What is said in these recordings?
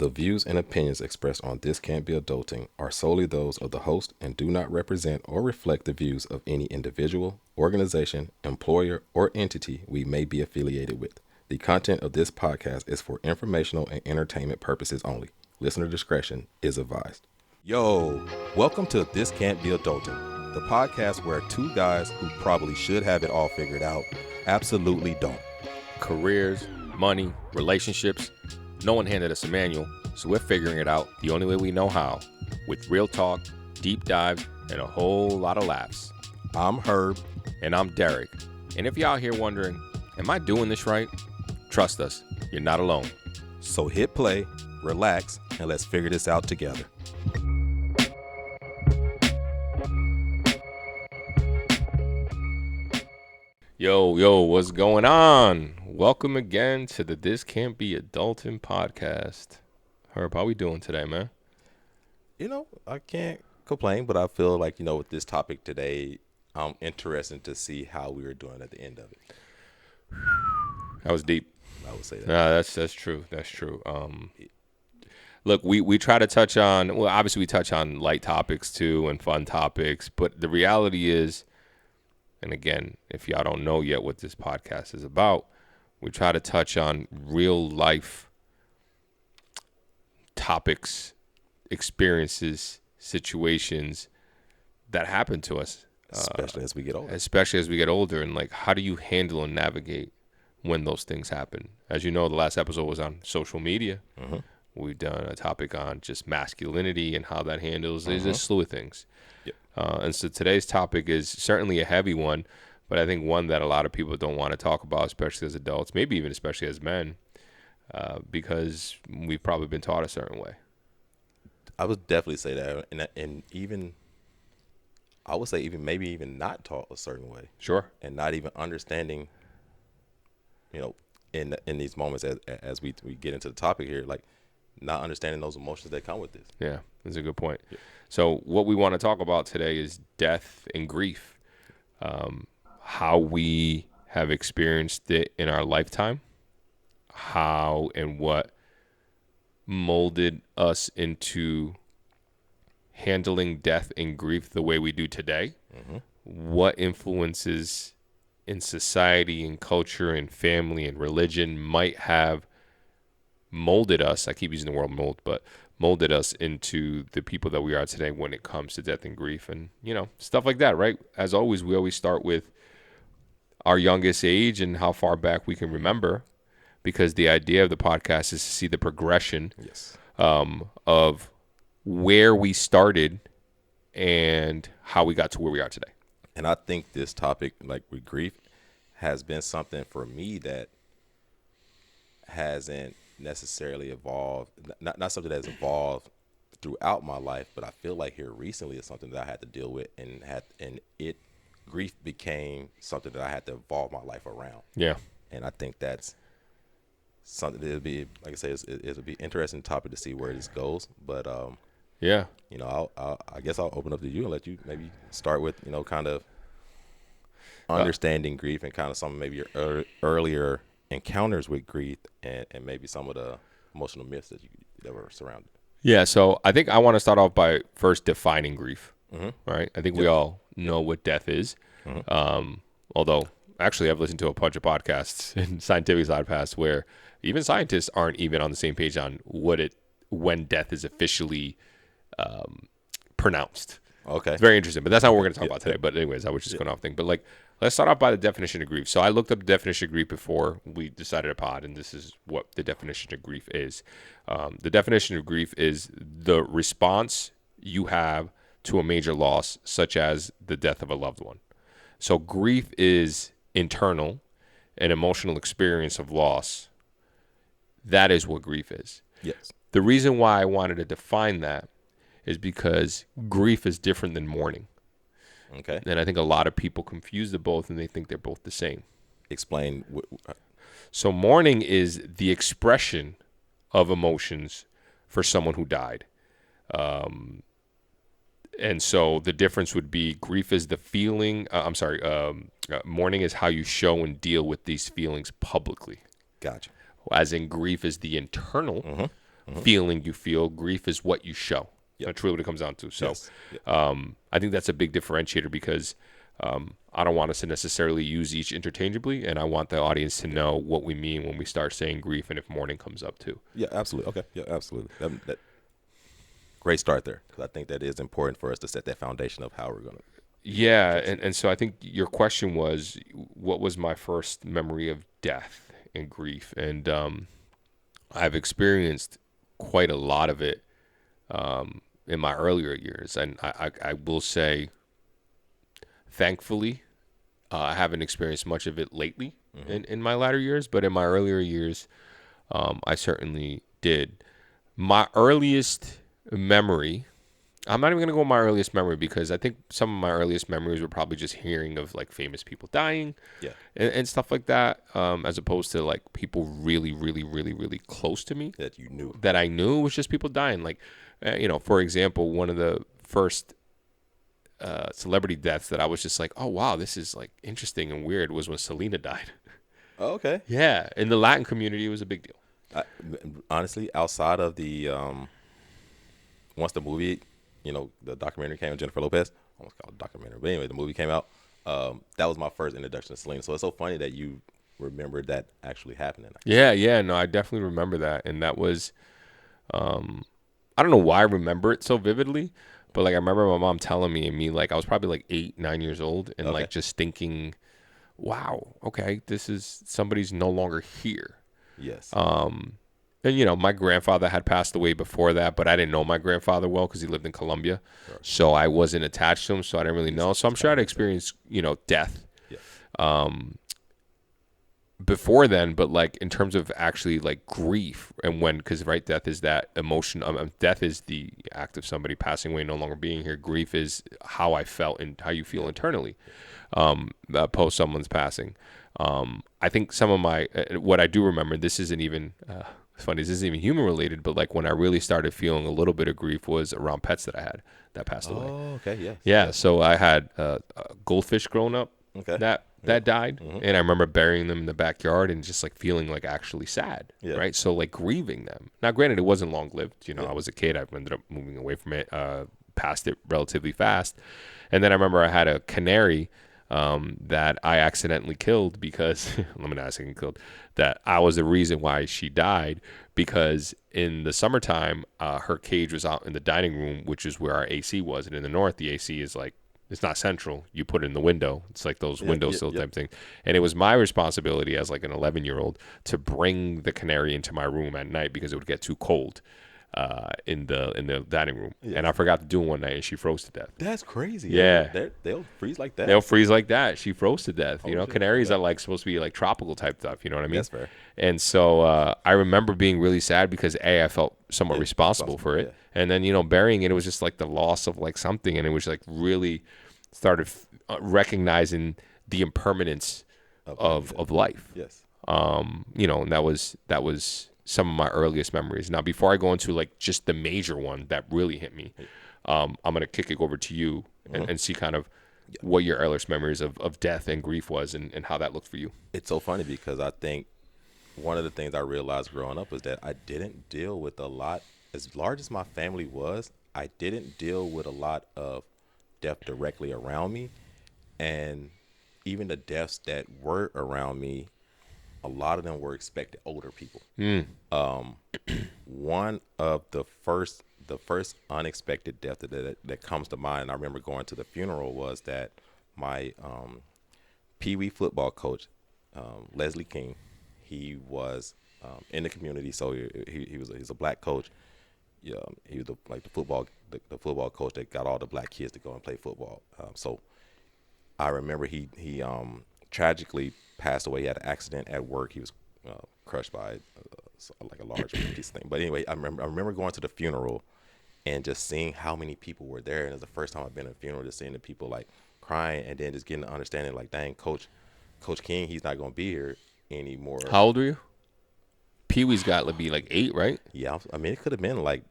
The views and opinions expressed on This Can't Be Adulting are solely those of the host and do not represent or reflect the views of any individual, organization, employer, or entity we may be affiliated with. The content of this podcast is for informational and entertainment purposes only. Listener discretion is advised. Yo, welcome to This Can't Be Adulting, the podcast where two guys who probably should have it all figured out absolutely don't. Careers, money, relationships. No one handed us a manual, so we're figuring it out the only way we know how, with real talk, deep dives, and a whole lot of laughs. I'm Herb. And I'm Derek. And if you're out here wondering, am I doing this right? Trust us, you're not alone. So hit play, relax, and let's figure this out together. Yo, what's going on? Welcome again to the This Can't Be Adultin podcast. Herb, how we doing today, man? You know, I can't complain, but I feel like, with this topic today, I'm interested to see how we were doing at the end of it. That was deep. I would say that. Nah, that's true. That's true. Look, we try to touch on, well, obviously we touch on light topics too and fun topics, but the reality is, and again, if y'all don't know yet what this podcast is about, we try to touch on real life topics, experiences, situations that happen to us. Especially as we get older. Especially as we get older. And like, how do you handle and navigate when those things happen? As you know, the last episode was on social media. Mm-hmm. We've done a topic on just masculinity and how that handles. There's a slew of things. Yep. And so today's topic is certainly a heavy one, but I think one that a lot of people don't want to talk about, especially as adults, maybe even especially as men, because we've probably been taught a certain way. I would definitely say that, and even I would say maybe even not taught a certain way. Sure. And not even understanding, in these moments as we get into the topic here, like not understanding those emotions that come with this. Yeah, that's a good point. Yeah. So what we want to talk about today is death and grief, how we have experienced it in our lifetime, how and what molded us into handling death and grief the way we do today, what influences in society and culture and family and religion might have molded us. I keep using the word mold, but molded us into the people that we are today when it comes to death and grief and, stuff like that, right? As always, we always start with our youngest age and how far back we can remember, because the idea of the podcast is to see the progression of where we started and how we got to where we are today. And I think this topic, like with grief, has been something for me that hasn't necessarily evolved, not something that's evolved throughout my life, but I feel like here recently is something that I had to deal with, grief became something that I had to evolve my life around. Yeah. And I think that's something that'll be, like I say, it'll be interesting topic to see where this goes. But yeah, I guess I'll open up to you and let you maybe start with kind of understanding grief and kind of some of maybe your earlier encounters with grief and maybe some of the emotional myths that were surrounded. Yeah, so I think I want to start off by first defining grief. Right? I think we all know what death is. Although, actually, I've listened to a bunch of podcasts and scientific podcasts where even scientists aren't even on the same page on when death is officially pronounced. Okay. It's very interesting, but that's not what we're going to talk about today. But anyways, I was just going off thing. But let's start off by the definition of grief. So I looked up the definition of grief before we decided to pod, and this is what the definition of grief is. The definition of grief is the response you have to a major loss, such as the death of a loved one. So grief is internal, an emotional experience of loss. That is what grief is. Yes. The reason why I wanted to define that is because grief is different than mourning. Okay. And I think a lot of people confuse the both and they think they're both the same. Explain. So mourning is the expression of emotions for someone who died. And so the difference would be grief is the feeling. Mourning is how you show and deal with these feelings publicly. Gotcha. As in grief is the internal feeling you feel. Grief is what you show. Yep. That's really what it comes down to. So Yes. Yep. I think that's a big differentiator because I don't want us to necessarily use each interchangeably, and I want the audience to know what we mean when we start saying grief and if mourning comes up too. Yeah, absolutely. Okay. Yeah, absolutely. That great start there, because I think that is important for us to set that foundation of how we're going to. Yeah, and so I think your question was, what was my first memory of death and grief? And I've experienced quite a lot of it in my earlier years. And I will say, thankfully, I haven't experienced much of it lately in my latter years. But in my earlier years, I certainly did. My earliest memory, I'm not even going to go with my earliest memory because I think some of my earliest memories were probably just hearing of like famous people dying Yeah. and stuff like that, as opposed to like people really, really, really, really close to me That you knew. that I knew was just people dying. Like, for example, one of the first celebrity deaths that I was just like, oh, wow, this is like interesting and weird was when Selena died. Oh, okay. Yeah. In the Latin community, it was a big deal. Honestly, outside of the once the movie, the documentary came, Jennifer Lopez, almost called a documentary, but anyway, the movie came out. That was my first introduction to Selena. So it's so funny that you remember that actually happening. Yeah, no, I definitely remember that, and that was, I don't know why I remember it so vividly, but like I remember my mom telling me, and me like I was probably like 8, 9 years old, and like just thinking, wow, okay, this is somebody's no longer here. Yes. And my grandfather had passed away before that, but I didn't know my grandfather well because he lived in Colombia, so I wasn't attached to him, so I didn't really know. So I'm sure I'd experienced, death. Yeah. Before then, but like in terms of actually like grief and because death is that emotion. Death is the act of somebody passing away, no longer being here. Grief is how I felt and how you feel internally post someone's passing. I think some of my what I do remember. This isn't even funny. This isn't even human related, but like when I really started feeling a little bit of grief was around pets that I had that passed away. Oh, okay. Yes. Yeah. So I had a goldfish growing up. Okay. That died, and I remember burying them in the backyard and just like feeling like actually sad, right? So like grieving them. Now, granted, it wasn't long lived. I was a kid. I ended up moving away from it, past it relatively fast, and then I remember I had a canary that I accidentally killed because let me not say killed. That I was the reason why she died because in the summertime, her cage was out in the dining room, which is where our AC was, and in the north, the AC is like. It's not central. You put it in the window. It's like those windowsill type thing. And it was my responsibility as like an 11-year-old to bring the canary into my room at night because it would get too cold in the dining room. Yeah. And I forgot to do it one night, and she froze to death. That's crazy. Yeah. They'll freeze like that. They'll freeze like that. She froze to death. Canaries are like supposed to be like tropical type stuff. You know what I mean? That's fair. And so I remember being really sad because I felt somewhat responsible for it. Yeah. And then, burying it was just like the loss of like something. And it was like really started recognizing the impermanence of life. Yes. And that was some of my earliest memories. Now, before I go into like just the major one that really hit me, I'm going to kick it over to you and see kind of what your earliest memories of death and grief was and how that looked for you. It's so funny because I think one of the things I realized growing up is that I didn't deal with a lot, as large as my family was, I didn't deal with a lot of death directly around me. And even the deaths that were around me, a lot of them were expected older people. One of the first unexpected death that comes to mind, and I remember going to the funeral, was that my Pee Wee football coach, Leslie King, he was in the community, so he's a black coach. Yeah, he was the football coach that got all the black kids to go and play football. So I remember he tragically passed away. He had an accident at work. He was crushed by like a large piece of thing. But anyway, I remember going to the funeral and just seeing how many people were there. And it was the first time I've been at a funeral, just seeing the people like crying and then just getting the understanding like, dang, Coach King, he's not going to be here anymore. How old are you? Pee Wee's got to be like 8, right? Yeah, I mean, it could have been like,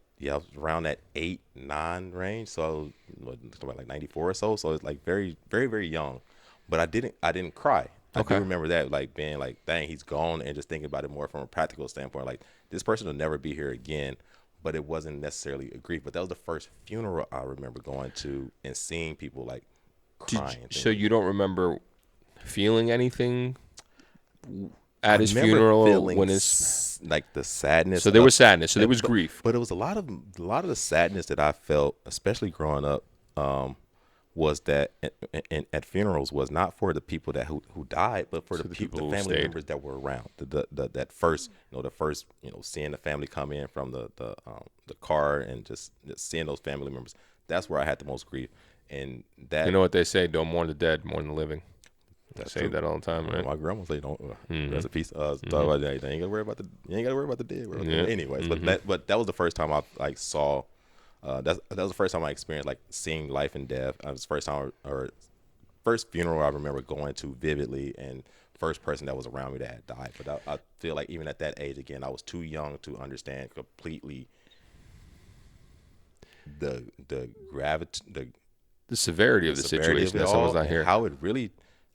around that 8, 9 range. So like 94 or so. So it's like very, very, very young. But I didn't cry. I do Okay. remember that, like being like, dang, he's gone, and just thinking about it more from a practical standpoint. Like, this person will never be here again, but it wasn't necessarily a grief. But that was the first funeral I remember going to and seeing people like crying. And So you don't remember feeling anything I at his remember funeral or feeling when his? like the sadness So there of, was sadness. So there was but grief. but it was a lot of the sadness that I felt, especially growing up, was that at funerals was not for the people that who died, but for So the people the who family stayed. members that were around. That first, the first, seeing the family come in from the car, and just seeing those family members. That's where I had the most grief, and You that know what they say? Don't mourn the dead, mourn the living. They that's say true. that all the time, right? My grandma say don't. Mm-hmm. Rest in peace. Talk about that. You ain't gotta worry about you ain't gotta worry about the dead. Yeah. Anyways, Mm-hmm. but that was the first time I like saw. That was the first time I experienced like seeing life and death. It was the first time or first funeral I remember going to vividly, and first person that was around me that had died. But I feel like even at that age, again, I was too young to understand completely the gravity, The severity of the severity of situation it that someone's all, not and here. how it really.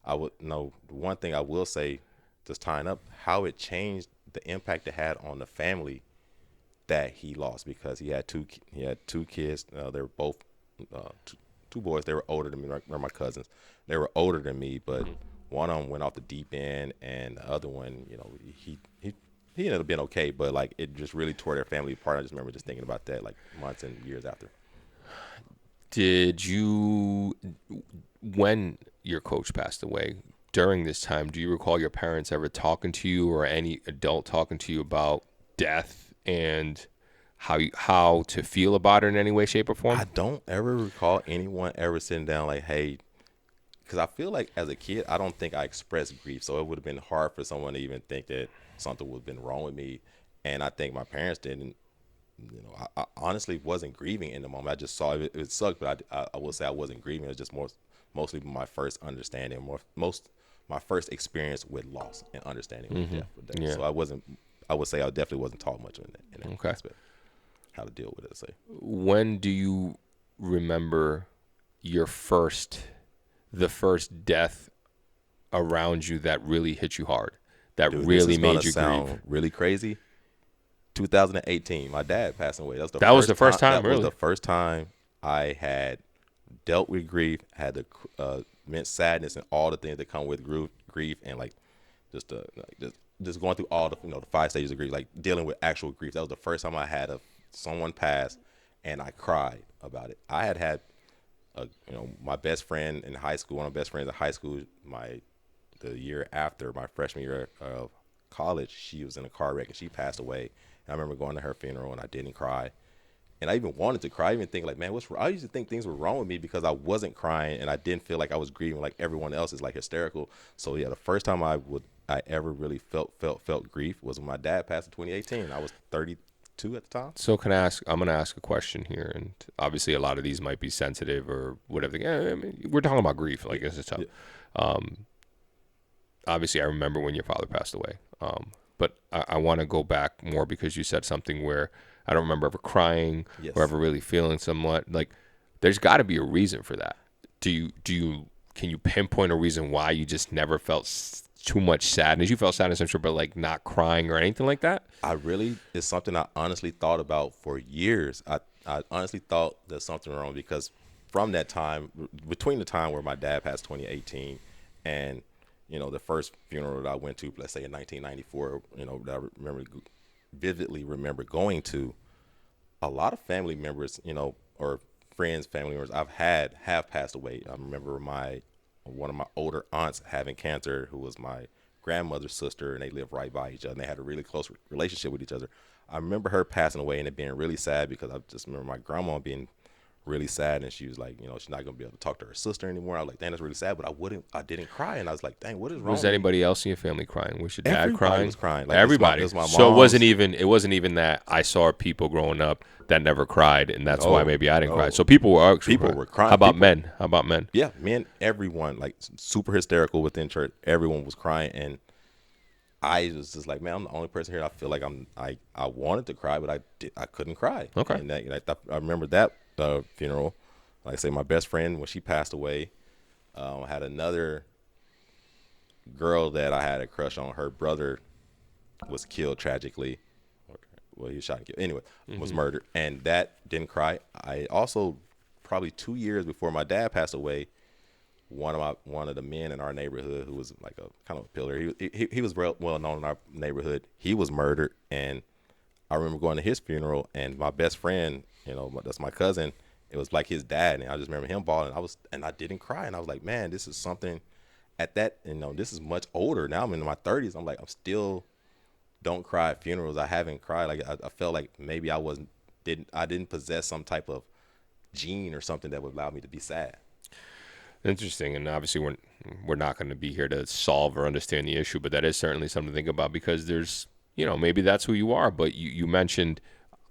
I would know one thing I will say, just tying up, how it changed the impact it had on the family that he lost, because he had two kids. They were both two boys. They were older than me. They're my cousins. They were older than me, but one of them went off the deep end, and the other one, he ended up being okay, but like it just really tore their family apart. I just remember just thinking about that like months and years after. Did you, when your coach passed away, during this time, do you recall your parents ever talking to you or any adult talking to you about death and how to feel about it in any way, shape, or form? I don't ever recall anyone ever sitting down like, hey, because I feel like as a kid, I don't think I expressed grief. So it would have been hard for someone to even think that something would have been wrong with me. And I think my parents didn't, I honestly wasn't grieving in the moment. I just saw it. It sucked, but I will say I wasn't grieving. It was just mostly my first understanding, my first experience with loss and understanding with death. Yeah. So I would say I definitely wasn't taught much in that Okay. aspect, how to deal with it, say. When do you remember the first death around you that really hit you hard, that Dude, this really is gonna made you sound grieve? really crazy. 2018, my dad passed away. That was the first time, That was really? the first time I had dealt with grief, had the immense sadness and all the things that come with grief, and like just going through all the 5 stages of grief, like dealing with actual grief. That was the first time I had someone pass, and I cried about it. I had my best friend in high school, one of my best friends in high school, the year after my freshman year of college, she was in a car wreck and she passed away. And I remember going to her funeral and I didn't cry. And I even wanted to cry. I even think like, man, what's wrong? I used to think things were wrong with me because I wasn't crying and I didn't feel like I was grieving like everyone else is like hysterical. So yeah, the first time I ever really felt grief was when my dad passed in 2018. I was 32 at the time. So I'm going to ask a question here, and obviously a lot of these might be sensitive or whatever. Yeah, I mean, we're talking about grief. Like, this is tough. Yeah. Obviously, I remember when your father passed away. But I want to go back more because you said something where I don't remember ever crying Yes. or ever really feeling somewhat. Like, there's got to be a reason for that. Can you pinpoint a reason why you just never felt too much sadness? You felt sadness, I'm sure, but like not crying or anything like that? It's something I honestly thought about for years. I honestly thought there's something wrong because from that time, between the time where my dad passed 2018 and, the first funeral that I went to, let's say in 1994, that I vividly remember going to, a lot of family members, or friends, family members have passed away. I remember one of my older aunts having cancer, who was my grandmother's sister, and they lived right by each other, and they had a really close relationship with each other. I remember her passing away and it being really sad because I just remember my grandma being really sad, and she was like, she's not gonna be able to talk to her sister anymore. I was like, dang, that's really sad, but I didn't cry, and I was like, dang, what is wrong? Was anybody else in your family crying? Was your dad Everybody crying? was crying. Like, Everybody. it was my So it mom's. wasn't even that I saw people growing up that never cried, and that's why No, maybe I didn't cry. no. So people were actually People crying. were crying. How about People- men? How about men? Yeah, men, everyone, like super hysterical within church. Everyone was crying, and I was just like, man, I'm the only person here. I feel like I wanted to cry, but I couldn't cry. Okay. And I remember that funeral. Like I say, my best friend, when she passed away, had another girl that I had a crush on, her brother was killed tragically. Well, he was shot and killed. Anyway, was murdered, and that didn't cry. I also, probably 2 years before my dad passed away, one of the men in our neighborhood who was like a kind of a pillar. He was well known in our neighborhood. He was murdered, and I remember going to his funeral, and my best friend, that's my cousin. It was like his dad, and I just remember him bawling. I didn't cry, and I was like, man, this is something. At that, this is much older now. I'm in my 30s. I'm like, I'm still don't cry at funerals. I haven't cried. Like I felt like maybe I didn't possess some type of gene or something that would allow me to be sad. Interesting, and obviously we're not going to be here to solve or understand the issue, but that is certainly something to think about because there's, maybe that's who you are. But you mentioned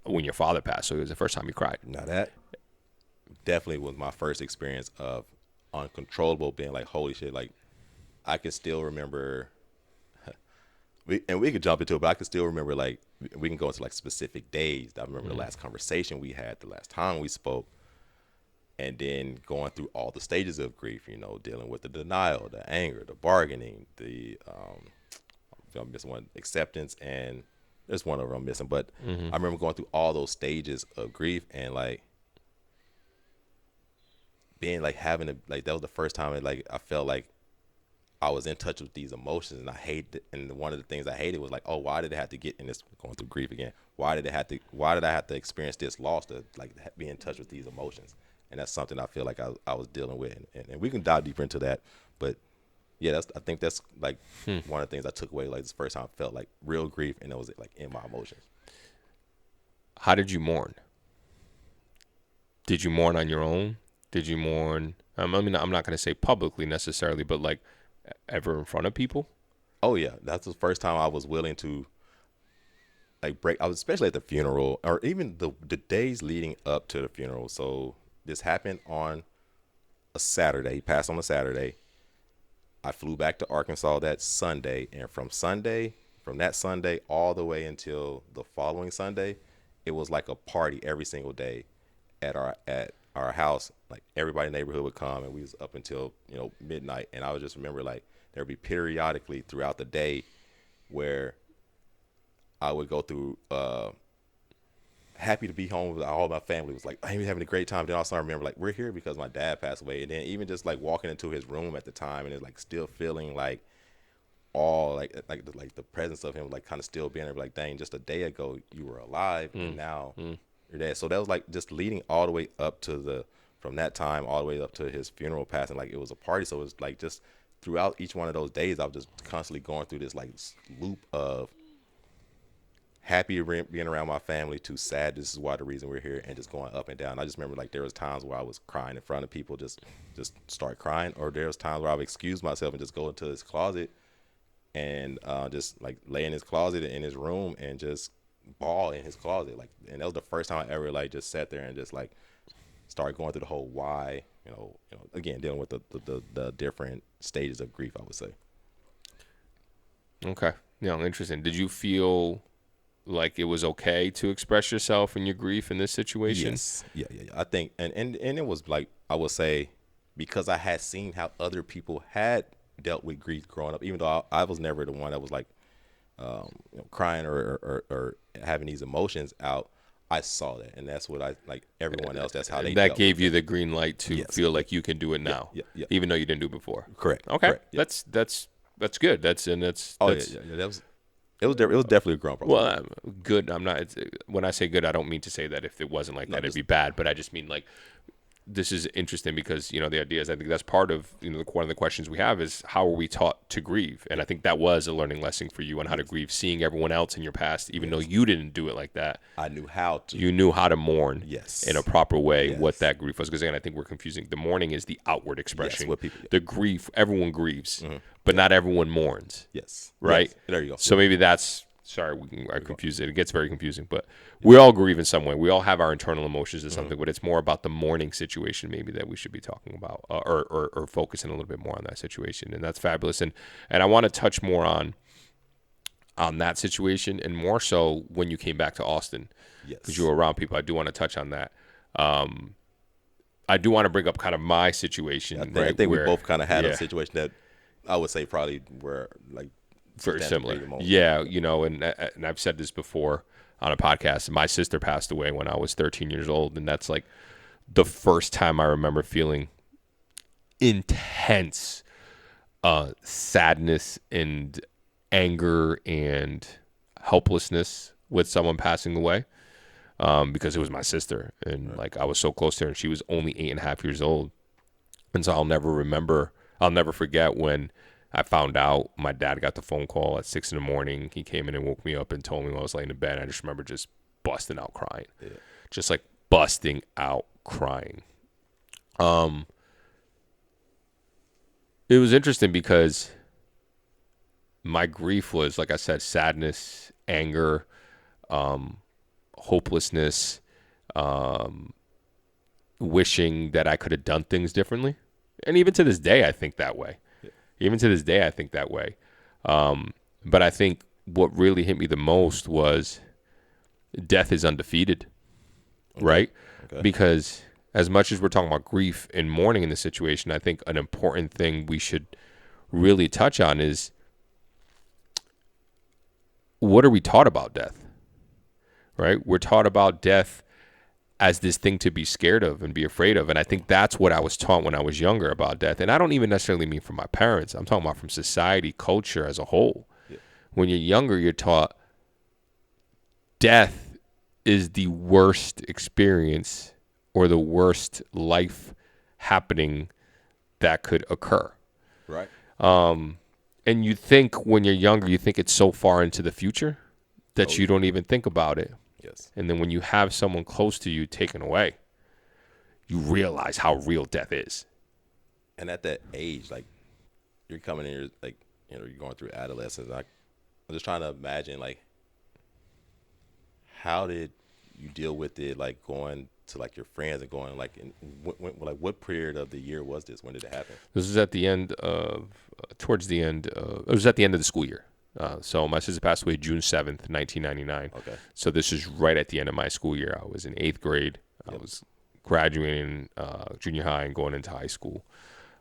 when your father passed, so it was the first time you cried. Now that definitely was my first experience of uncontrollable, being like, holy shit. Like I can still remember, we could jump into it, but I can still remember, like, we can go into like specific days. I remember the last conversation we had, the last time we spoke, and then going through all the stages of grief, dealing with the denial, the anger, the bargaining, I'm missing one, acceptance, and there's one of them I'm missing. But I remember going through all those stages of grief and like being like having to, like, that was the first time I felt like I was in touch with these emotions, and I hated it. And one of the things I hated was like, oh, why did it have to get in this, going through grief again? Why did I have to experience this loss to like be in touch with these emotions? And that's something I feel like I was dealing with, and we can dive deeper into that. But yeah, I think that's like one of the things I took away. Like this first time I felt like real grief, and it was like in my emotions. How did you mourn? Did you mourn on your own? Did you mourn? I mean, I'm not going to say publicly necessarily, but like ever in front of people? Oh yeah, that's the first time I was willing to like break. I was especially at the funeral, or even the days leading up to the funeral. So this happened on a Saturday. He passed on a Saturday. I flew back to Arkansas that Sunday, and from that Sunday all the way until the following Sunday, it was like a party every single day at our house. Like everybody in the neighborhood would come, and we was up until midnight. And I would just remember like there'd be periodically throughout the day where I would go through happy to be home with all my family. Was like, I'm having a great time. Then also I remember like we're here because my dad passed away. And then even just like walking into his room at the time, and it's like still feeling like all like the presence of him, like kind of still being there. Like, dang, just a day ago you were alive, and now you're dead. So that was like just leading all the way up to from that time all the way up to his funeral passing. Like it was a party. So it was like just throughout each one of those days, I was just constantly going through this like loop of happy being around my family to sad, this is why the reason we're here, and just going up and down. I just remember like there was times where I was crying in front of people, just start crying, or there was times where I would excuse myself and just go into his closet and just like lay in his closet in his room and just bawl in his closet. Like, and that was the first time I ever like just sat there and just like started going through the whole why, again, dealing with the different stages of grief, I would say. Okay. Interesting. Did you feel like it was okay to express yourself and your grief in this situation? Yes. Yeah. I think, and it was like, I would say, because I had seen how other people had dealt with grief growing up, even though I was never the one that was like, crying or having these emotions out. I saw that, and that's what I like. Everyone else, that's how they. That gave you the green light to feel like you can do it now, even though you didn't do it before. Correct. Okay, correct, yeah. That's good. That's. Yeah. That was. It was definitely a grown problem. Well, good. I'm not. When I say good, I don't mean to say that if it wasn't like that, it'd be bad. But I just mean like. This is interesting because, the idea is I think that's part of, one of the questions we have is how are we taught to grieve? And I think that was a learning lesson for you on how to grieve, seeing everyone else in your past, even though you didn't do it like that. I knew how to. You knew how to mourn in a proper way what that grief was. Because, again, I think we're confusing. The mourning is the outward expression. What people, The grief, everyone grieves, but not everyone mourns. Yes. Right? Yes. There you go. So maybe that's... Sorry, I confused it. It gets very confusing, but we all grieve in some way. We all have our internal emotions or something, but it's more about the mourning situation maybe that we should be talking about or focusing a little bit more on that situation. And that's fabulous. And I want to touch more on that situation and more so when you came back to Austin because you were around people. I do want to touch on that. I do want to bring up kind of my situation. I think we both kind of had a situation that I would say probably where like Very stand agree similar. the most. Yeah, and I've said this before on a podcast. My sister passed away when I was 13 years old, and that's like the first time I remember feeling intense sadness and anger and helplessness with someone passing away, because it was my sister, and like I was so close to her, and she was only 8.5 years old. And so I'll never forget when I found out my dad got the phone call at 6 a.m. He came in and woke me up and told me when I was laying in bed. I just remember just busting out crying, just like busting out crying. It was interesting because my grief was, like I said, sadness, anger, hopelessness, wishing that I could have done things differently. And even to this day, I think that way. Even to this day, I think that way. But I think what really hit me the most was death is undefeated, right? Okay. Because as much as we're talking about grief and mourning in this situation, I think an important thing we should really touch on is, what are we taught about death, right? We're taught about death as this thing to be scared of and be afraid of. And I think that's what I was taught when I was younger about death. And I don't even necessarily mean from my parents. I'm talking about from society, culture as a whole. Yeah. When you're younger, you're taught death is the worst experience or the worst life happening that could occur. Right. And you think when you're younger, you think it's so far into the future that you don't even think about it. Yes. And then when you have someone close to you taken away, you realize how real death is. And at that age, like you're coming in, you're like, you're going through adolescence. I'm just trying to imagine, like, how did you deal with it? Like going to like your friends and going like, what period of the year was this? When did it happen? This was at the end of, it was at the end of the school year. So my sister passed away June 7th, 1999. Okay. So this is right at the end of my school year. I was in 8th grade. I was graduating junior high and going into high school.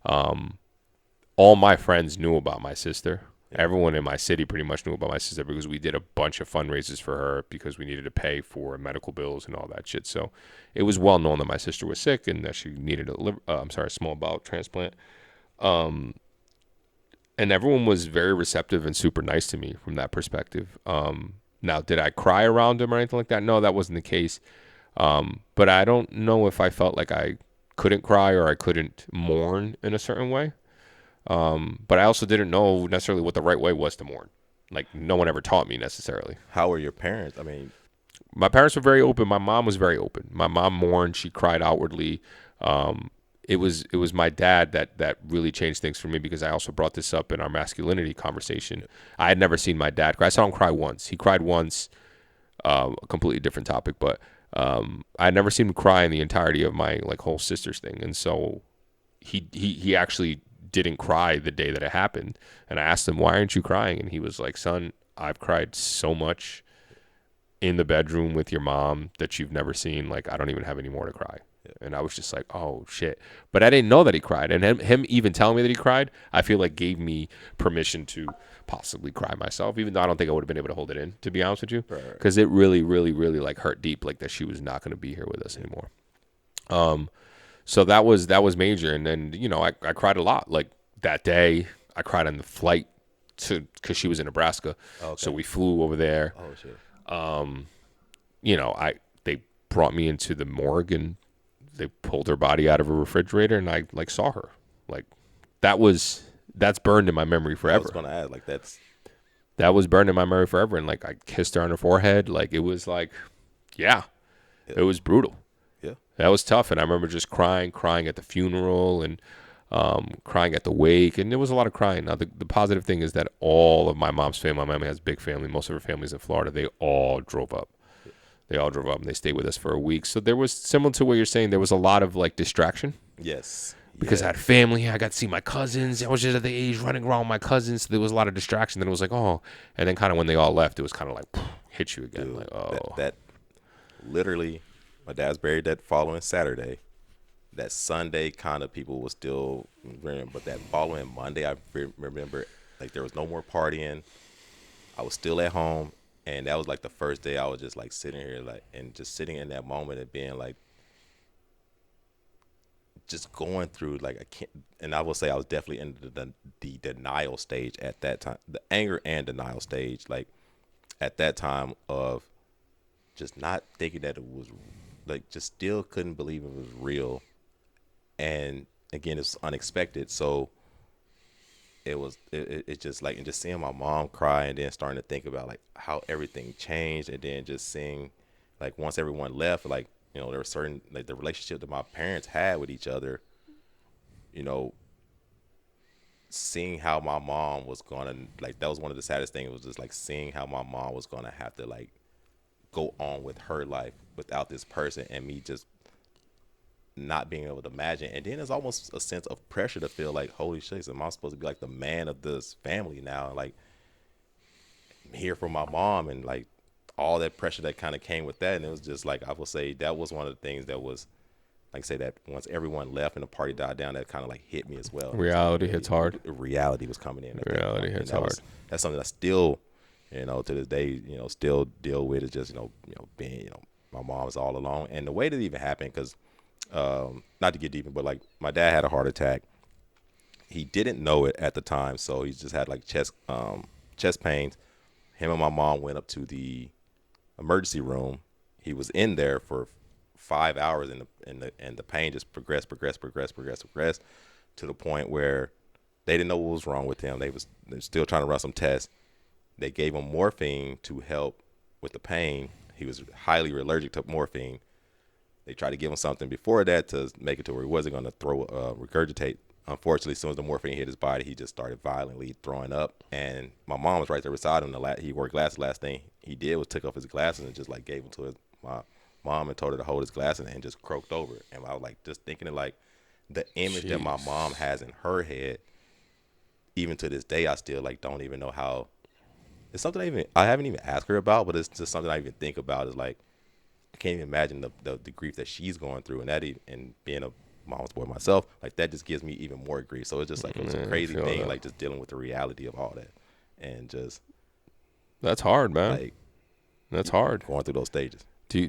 All my friends knew about my sister. Everyone in my city pretty much knew about my sister because we did a bunch of fundraisers for her because we needed to pay for medical bills and all that shit. So it was well known that my sister was sick and that she needed a small bowel transplant. And everyone was very receptive and super nice to me from that perspective. Now, did I cry around him or anything like that? No, that wasn't the case. But I don't know if I felt like I couldn't cry or I couldn't mourn in a certain way. But I also didn't know necessarily what the right way was to mourn. Like, no one ever taught me necessarily. How were your parents? I mean, my parents were very open. My mom was very open. My mom mourned. She cried outwardly. It was my dad that really changed things for me because I also brought this up in our masculinity conversation. I had never seen my dad cry. I saw him cry once. He cried once, a completely different topic, but I had never seen him cry in the entirety of my like whole sisters thing. And so he actually didn't cry the day that it happened. And I asked him, why aren't you crying? And he was like, son, I've cried so much in the bedroom with your mom that you've never seen. Like, I don't even have any more to cry. And I was just like, oh shit. But I didn't know that he cried. And him even telling me that he cried, I feel like gave me permission to possibly cry myself, even though I don't think I would have been able to hold it in, to be honest with you. Because it really, really, really like hurt deep, like that she was not going to be here with us anymore. So that was major. And then, I cried a lot. Like that day, I cried on the flight because she was in Nebraska. Okay. So we flew over there. Oh shit. They brought me into the morgue and they pulled her body out of a refrigerator and I like saw her. Like that's burned in my memory forever. I was going to add, like that was burned in my memory forever. And like I kissed her on her forehead. Like it was like, it was brutal. Yeah. That was tough. And I remember just crying at the funeral and crying at the wake. And there was a lot of crying. Now, the positive thing is that all of my mom's family, my mom has a big family. Most of her family's in Florida. They all drove up. They all drove up and they stayed with us for a week. So there was, similar to what you're saying, there was a lot of like distraction. Yes. Because I had family. I got to see my cousins. I was just at the age running around with my cousins. So there was a lot of distraction. Then it was like, oh. And then kind of when they all left, it was kind of like, hit you again. Dude, like, oh. That literally, my dad's buried that following Saturday. that Sunday kind of people was still, but that following Monday, I remember like there was no more partying. I was still at home, and that was like the first day I was just like sitting here, like, and just sitting in that moment and being like, just going through, like, I can't. And I will say I was definitely in the denial stage at that time, the anger and denial stage, like at that time of just not thinking that it was, like, just still couldn't believe it was real. And again, it's unexpected, so it just like, and just seeing my mom cry, and then starting to think about like how everything changed, and then just seeing like once everyone left, like, there was certain, like, the relationship that my parents had with each other, you know seeing how my mom was gonna, like, that was one of the saddest things, was just like seeing how my mom was gonna have to like go on with her life without this person, and me just not being able to imagine. And then there's almost a sense of pressure to feel like, holy shit, am I supposed to be like the man of this family now, and like hear from my mom, and like all that pressure that kind of came with that. And it was just like, I will say that was one of the things that was, like, say that once everyone left and the party died down, that kind of like hit me as well. It was like, Reality hits hard. reality was coming in at that Reality point. And hits hard. that's something I still, to this day, still deal with. Is just, being, my mom was all alone. And the way that it even happened, because not to get deep, but like my dad had a heart attack. He didn't know it at the time, so he just had like chest pains. Him and my mom went up to the emergency room. He was in there for 5 hours, and the pain just progressed to the point where they didn't know what was wrong with him. They're still trying to run some tests. They gave him morphine to help with the pain. He was highly allergic to morphine. They tried to give him something before that to make it to where he wasn't going to regurgitate. Unfortunately, as soon as the morphine hit his body, he just started violently throwing up. And my mom was right there beside him. He wore glasses. Last thing he did was took off his glasses and just like gave them to my mom, and told her to hold his glasses, and just croaked over. And I was like, just thinking of like the image that my mom has in her head. Even to this day, I still like don't even know how. It's something I haven't even asked her about, but it's just something I even think about. Is like, I can't even imagine the grief that she's going through, and being a mom's boy myself, like that just gives me even more grief. So it's just like, it was a crazy thing, that. like just dealing with the reality of all that, and just That's hard, man. like That's hard. going through those stages. Do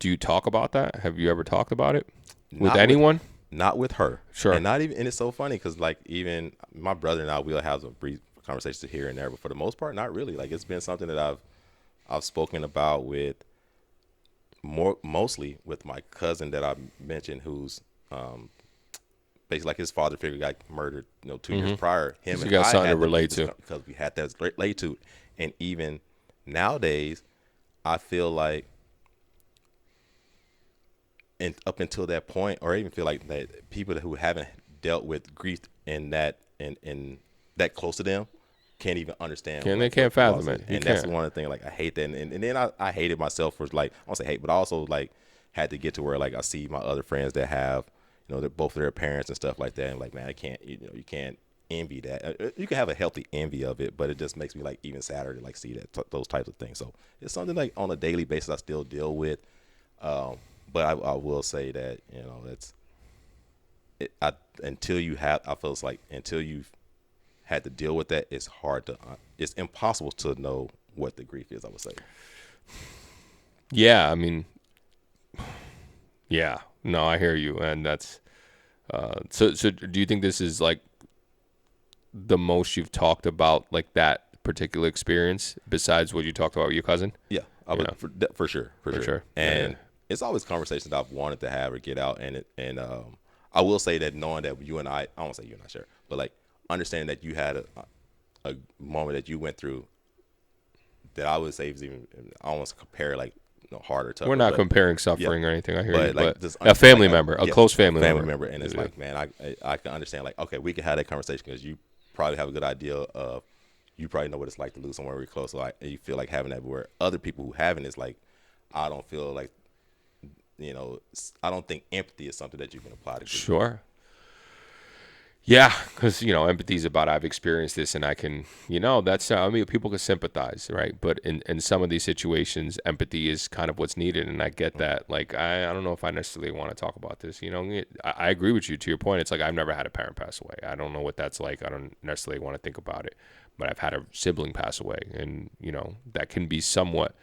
you talk about that? Have you ever talked about it with Not anyone? Not with her. Sure. And not even, and it's so funny because like even my brother and I, we'll have some brief conversations here and there, but for the most part, not really. Like, it's been something that I've spoken about with mostly with my cousin that I mentioned, who's basically like his father figure got murdered, 2 years prior. Him So and you got I something had to relate to. because we had that relate to. And even nowadays, I feel like, and up until that point, or even feel like that people who haven't dealt with grief in that that close to them can't even understand. They can't fathom it. And that's one of the things, like, I hate that. And then I hated myself for, like, I won't say hate, but I also like had to get to where like I see my other friends that have, both of their parents and stuff like that, and like, man, I can't, you can't envy that. You can have a healthy envy of it, but it just makes me like even sadder to like see that those types of things. So it's something like on a daily basis I still deal with. But I will say that, that's it. Until you have, I feel it's like until you've had to deal with that, it's it's impossible to know what the grief is, I would say. Yeah, I mean, yeah, no, I hear you, and that's so. Do you think this is like the most you've talked about, like that particular experience, besides what you talked about with your cousin? Yeah, I would, for sure. And yeah. it's always conversations I've wanted to have or get out, and I will say that knowing that you and I won't say you and I share, but like understanding that you had a moment that you went through that I would say is even, I almost compare like, harder, tougher. We're not comparing suffering or anything. I hear you, like, but a family like, member, a close family member, and it's like, man, I can understand, like, okay, we can have that conversation because you probably have a good idea of, you probably know what it's like to lose someone really close. So like, you feel like having that, where other people who haven't, is like, I don't feel like, I don't think empathy is something that you can apply to grief. Sure. Yeah, because empathy is about I've experienced this and I can, that's I mean people can sympathize, right? But in some of these situations, empathy is kind of what's needed, and I get that. Like I don't know if I necessarily want to talk about this. I agree with you to your point. It's like I've never had a parent pass away. I don't know what that's like. I don't necessarily want to think about it, but I've had a sibling pass away, and that can be somewhat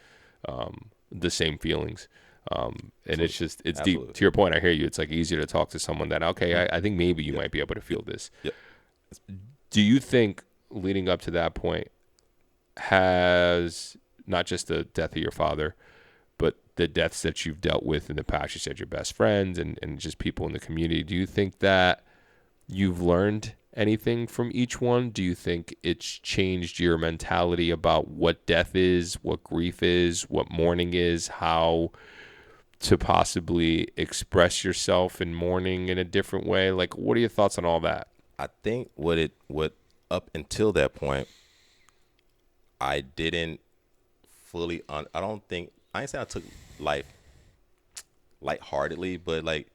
the same feelings. And it's deep. Absolutely. To your point, I hear you. It's like easier to talk to someone that, okay, I think maybe you Yep. might be able to feel this. Yep. Do you think leading up to that point has not just the death of your father, but the deaths that you've dealt with in the past? You said your best friends and just people in the community. Do you think that you've learned anything from each one? Do you think it's changed your mentality about what death is, what grief is, what mourning is, how to possibly express yourself in mourning in a different way? Like, what are your thoughts on all that? I think what up until that point, I didn't I don't think I ain't say I took life lightheartedly, but like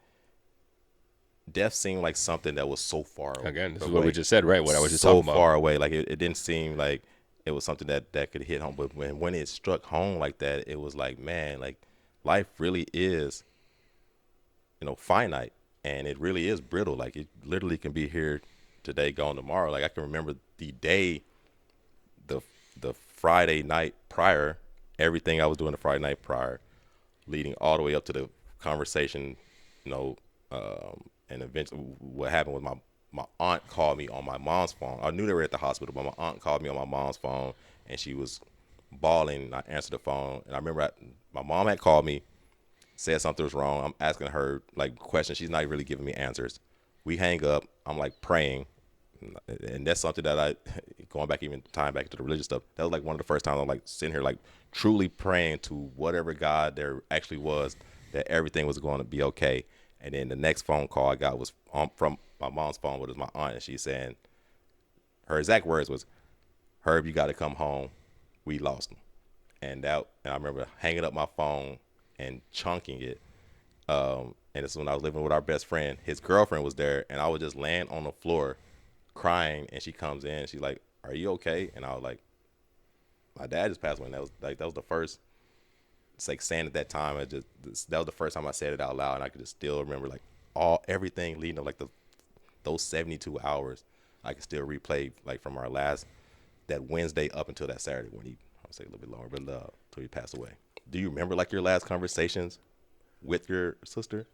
death seemed like something that was so far Again, this is what we away, just said, right? What I was just so talking about. far away. Like it didn't seem like it was something that could hit home. But when it struck home like that, it was like, man, like life really is, finite, and it really is brittle. Like it literally can be here today, gone tomorrow. Like I can remember the day, the the Friday night prior, everything I was doing the Friday night prior, leading all the way up to the conversation, you know, and eventually what happened was my aunt called me on my mom's phone. I knew they were at the hospital, but my aunt called me on my mom's phone, and she was bawling. I answered the phone, and I remember my mom had called me, said something was wrong. I'm asking her like questions. She's not really giving me answers. We hang up. I'm like praying, and that's something that I, going back even time back to the religious stuff. That was like one of the first times I'm like sitting here like truly praying to whatever God there actually was, that everything was going to be okay. And then the next phone call I got was from my mom's phone, which was my aunt, and she's saying her exact words was, "Herb, you got to come home. We lost him." And I remember hanging up my phone and chunking it. And it's when I was living with our best friend. His girlfriend was there, and I was just laying on the floor, crying. And she comes in, and she's like, "Are you okay?" And I was like, "My dad just passed away." And that was the first. It's like saying at that time, that was the first time I said it out loud, and I could just still remember like everything leading up like those 72 hours. I can still replay like from our last that Wednesday up until that Saturday when I'll say a little bit longer, but till he passed away. Do you remember like your last conversations with your sister?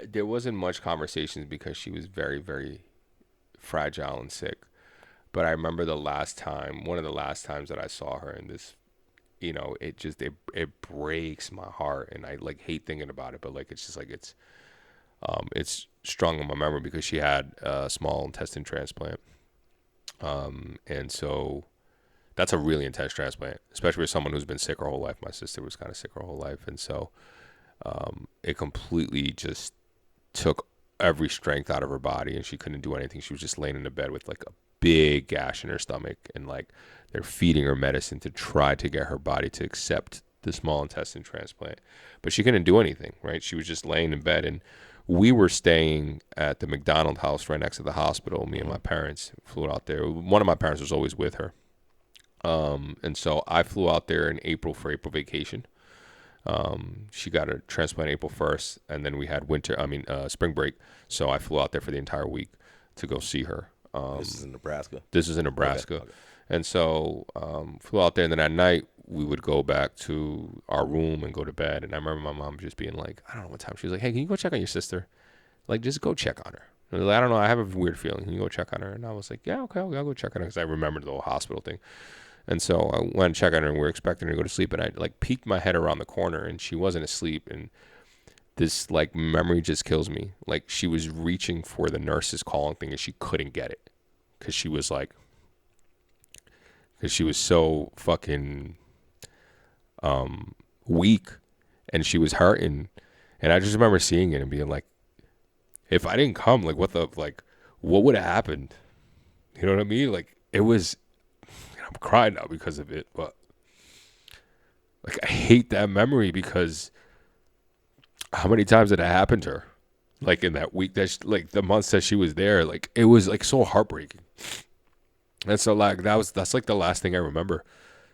There wasn't much conversations because she was very, very fragile and sick. But I remember one of the last times that I saw her in this, it breaks my heart, and I like hate thinking about it, but like it's just like it's strong in my memory because she had a small intestine transplant, and so that's a really intense transplant, especially for someone who's been sick her whole life. My sister was kind of sick her whole life, and so it completely just took every strength out of her body, and she couldn't do anything. She was just laying in the bed with like a big gash in her stomach, and like they're feeding her medicine to try to get her body to accept the small intestine transplant, but she couldn't do anything, right? She was just laying in bed, and we were staying at the McDonald house right next to the hospital. Me and my parents flew out there. One of my parents was always with her, and so I flew out there in April for April vacation. She got a transplant April 1st, and then we had spring break. So I flew out there for the entire week to go see her. This is in Nebraska. This is in Nebraska. Okay. And so flew out there, and then at night we would go back to our room and go to bed. And I remember my mom just being like, I don't know what time. She was like, "Hey, can you go check on your sister? Like, just go check on her." I was like, "I don't know. I have a weird feeling. Can you go check on her?" And I was like, "Yeah, okay, I'll go check on her," because I remembered the whole hospital thing. And so I went and checked on her, and we were expecting her to go to sleep. And I like peeked my head around the corner, and she wasn't asleep. And this like memory just kills me. Like she was reaching for the nurse's calling thing, and she couldn't get it because she was so fucking weak, and she was hurting. And I just remember seeing it and being like, if I didn't come, like what would have happened? You know what I mean? Like it was. I'm crying now because of it, but like I hate that memory because how many times did it happen to her? like in that week like the months that she was there, like it was like so heartbreaking. And so like that's like the last thing I remember,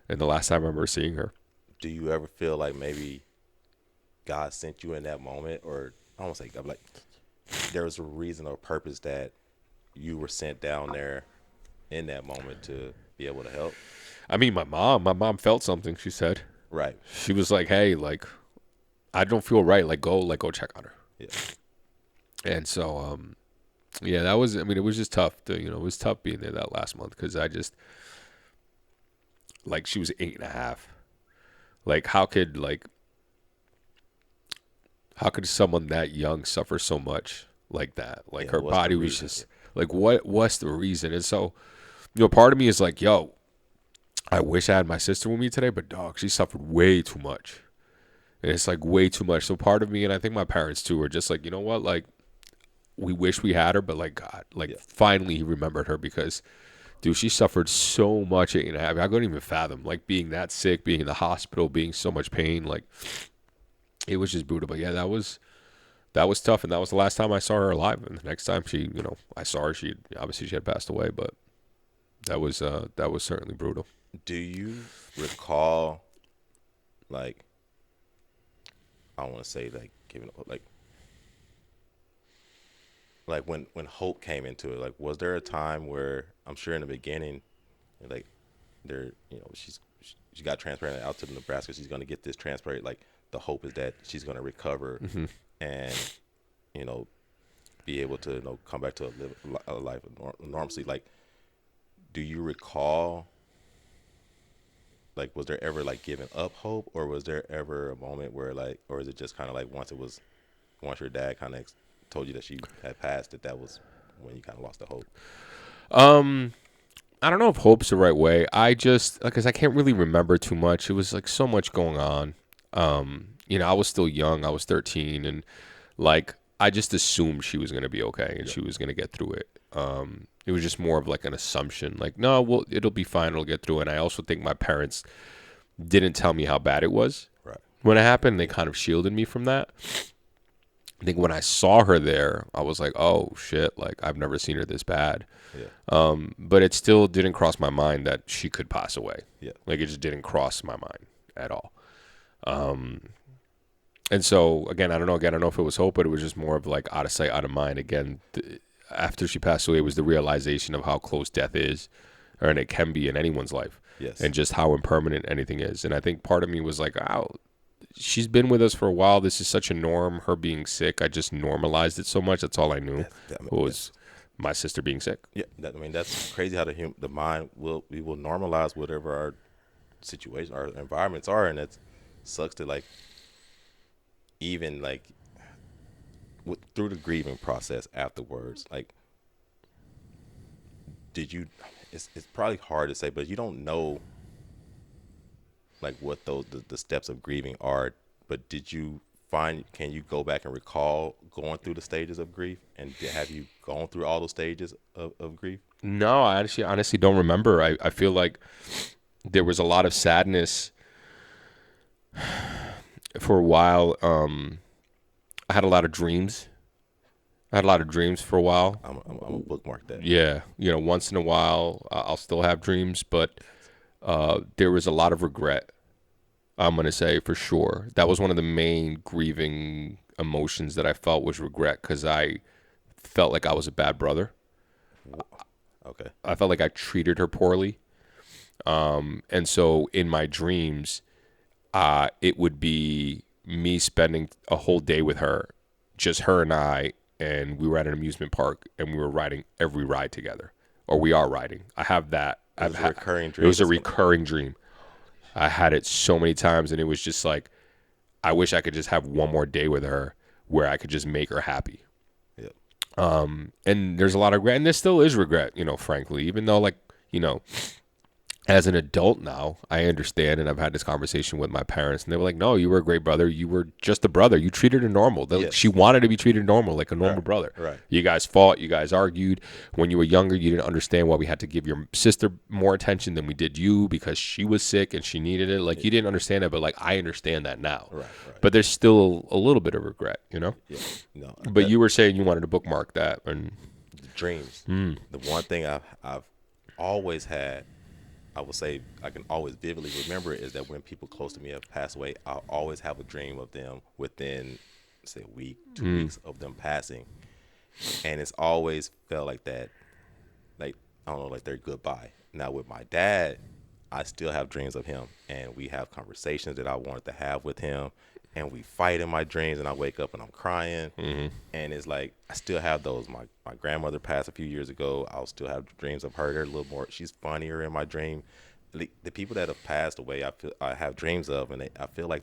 and the last time I remember seeing her. Do you ever feel like maybe God sent you in that moment, or I don't say God, like there was a reason or purpose that you were sent down there in that moment to be able to help? I mean, my mom felt something. She said Right. she was like, "Hey, like I don't feel right. Go check on her." Yeah. And so, yeah, that was. I mean, it was just tough. It was tough being there that last month because I just like she was 8.5. Like, how could someone that young suffer so much like that? Like Yeah. her What's the body was reason? just like, what's the reason? And so, part of me is like, yo, I wish I had my sister with me today, but dog, she suffered way too much. And it's like way too much. So part of me, and I think my parents too, are just like, you know what? Like, we wish we had her, but like, God, like, Yeah. finally he remembered her because, dude, she suffered so much. And I couldn't even fathom, like, being that sick, being in the hospital, being so much pain. Like, it was just brutal. But yeah, that was tough. And that was the last time I saw her alive. And the next time I saw her, she had passed away. But that was certainly brutal. Do you recall, like, I want to say, like, giving, like when hope came into it, like, was there a time where, I'm sure in the beginning, like, there, she got transplanted out to Nebraska, she's going to get this transplant, like, the hope is that she's going to recover and, you know, be able to, come back to a life of normalcy. Like, do you recall, like, was there ever, like, giving up hope, or was there ever a moment where, like, or is it just kind of like once your dad kind of told you that she had passed, that was when you kind of lost the hope? Um, I don't know if hope's the right way. I just, because I can't really remember too much. It was like so much going on. I was still young. I was 13, and like I just assumed she was gonna be okay and she was gonna get through it. It was just more of like an assumption. Like, no, well, it'll be fine. It'll get through. And I also think my parents didn't tell me how bad it was Right. when it happened. They kind of shielded me from that. I think when I saw her there, I was like, oh shit, like I've never seen her this bad. Yeah. But it still didn't cross my mind that she could pass away. Yeah. Like it just didn't cross my mind at all. And so again, I don't know. Again, I don't know if it was hope, but it was just more of like out of sight, out of mind. Again, after she passed away, it was the realization of how close death is, and it can be in anyone's life, Yes. and just how impermanent anything is. And I think part of me was like, oh, she's been with us for a while. This is such a norm. Her being sick, I just normalized it so much. That's all I knew was my sister being sick. Yeah. That's crazy how the mind we will normalize whatever our situation, our environments are, and it sucks to, like, even like through the grieving process afterwards. Like, did you? It's probably hard to say, but you don't know, like, what the steps of grieving are. But did you can you go back and recall going through the stages of grief, and have you gone through all those stages of grief? No, I actually honestly don't remember. I feel like there was a lot of sadness for a while. I had a lot of dreams. I had a lot of dreams for a while. I'm a bookmark that. Yeah, once in a while I'll still have dreams, but there was a lot of regret. I'm gonna say for sure that was one of the main grieving emotions that I felt was regret because I felt like I was a bad brother. Okay. I felt like I treated her poorly, and so in my dreams, it would be me spending a whole day with her, just her and I, and we were at an amusement park and we were riding every ride together, or we are riding. I have that. It was a recurring dream. It was a recurring dream. I had it so many times, and it was just like, I wish I could just have one more day with her where I could just make her happy. Yep. And there's a lot of regret, and there still is regret, frankly, even though, like, as an adult now, I understand, and I've had this conversation with my parents, and they were like, "No, you were a great brother. You were just a brother. You treated her normal. She Yes. wanted to be treated normal, like a normal Right. brother. Right. You guys fought. You guys argued. When you were younger, you didn't understand why we had to give your sister more attention than we did you because she was sick and she needed it. Like, you didn't understand that, but like I understand that now. Right. Right. But there's still a little bit of regret, you know. Yeah. No. But you were saying you wanted to bookmark that, and Dreams. The one thing I've always had, I would say I can always vividly remember it, is that when people close to me have passed away, I'll always have a dream of them within, say, a week, 2 weeks of them passing, and it's always felt like that, like, I don't know, like their goodbye. Now with my dad, I still have dreams of him, and we have conversations that I wanted to have with him, and we fight in my dreams, and I wake up and I'm crying, and it's like I still have those. My grandmother passed a few years ago. I'll still have dreams of her. They're a little more. She's funnier in my dream. The people that have passed away, I have dreams of, and I feel like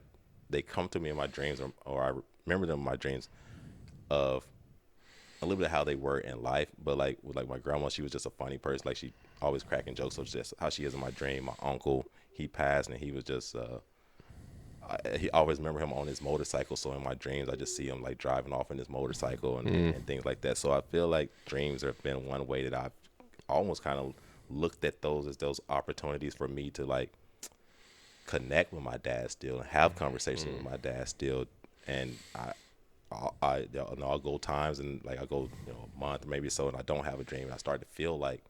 they come to me in my dreams, or I remember them in my dreams of a little bit of how they were in life. But like with like my grandma, she was just a funny person. Like, she always cracking jokes. So it's just how she is in my dream. My uncle, he passed, and he was just he always remember him on his motorcycle. So in my dreams, I just see him like driving off in his motorcycle and things like that. So I feel like dreams have been one way that I've almost kind of looked at those as those opportunities for me to like connect with my dad still and have conversations with my dad still. And I'll go times, and like I go, a month or maybe so, and I don't have a dream, and I start to feel like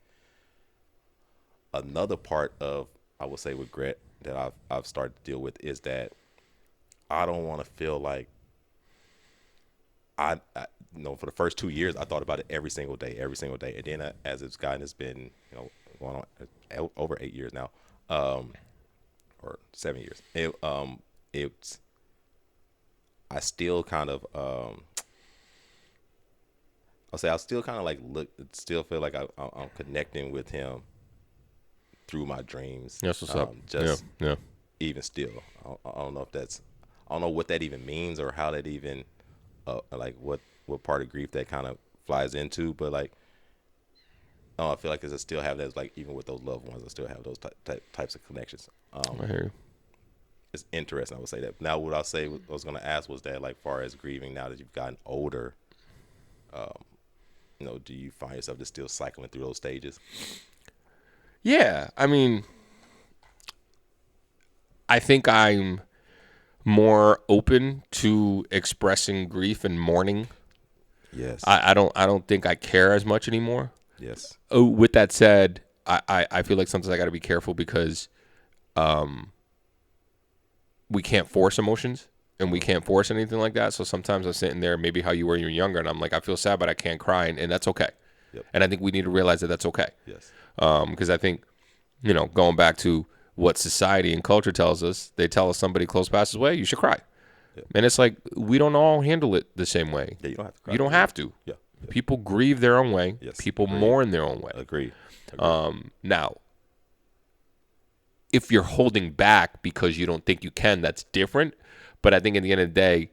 another part of, I would say, regret that I've started to deal with is that I don't want to feel like for the first 2 years I thought about it every single day, and then as it's been going on over 8 years now, or 7 years. It's I still kind of I'll say I still kind of like still feel like I'm connecting with him through my dreams. that's what's up. Just Yeah. even still, I don't know if that's, I don't know what that even means, or how that even like what part of grief that kind of flies into. But like, I feel like I still have that, like even with those loved ones, I still have those types of connections. I hear you. It's interesting, I would say that. Now what I was going to ask was that, like, far as grieving now that you've gotten older, do you find yourself just still cycling through those stages? Yeah, I mean, I think I'm more open to expressing grief and mourning. Yes. I don't think I care as much anymore. Yes. Oh, with that said, I feel like sometimes I got to be careful because we can't force emotions, and we can't force anything like that. So sometimes I'm sitting there, maybe how you were when you were younger, and I'm like, I feel sad, but I can't cry, and that's okay. Yep. And I think we need to realize that that's okay. Yes. Because I think, going back to what society and culture tells us, they tell us somebody close passes away, you should cry. Yep. And it's like, we don't all handle it the same way. Yeah, you don't have to cry. You don't have to. Yeah. People grieve their own way. Yes. People Agreed. mourn their own way. Agreed. Now, if you're holding back because you don't think you can, that's different. But I think at the end of the day,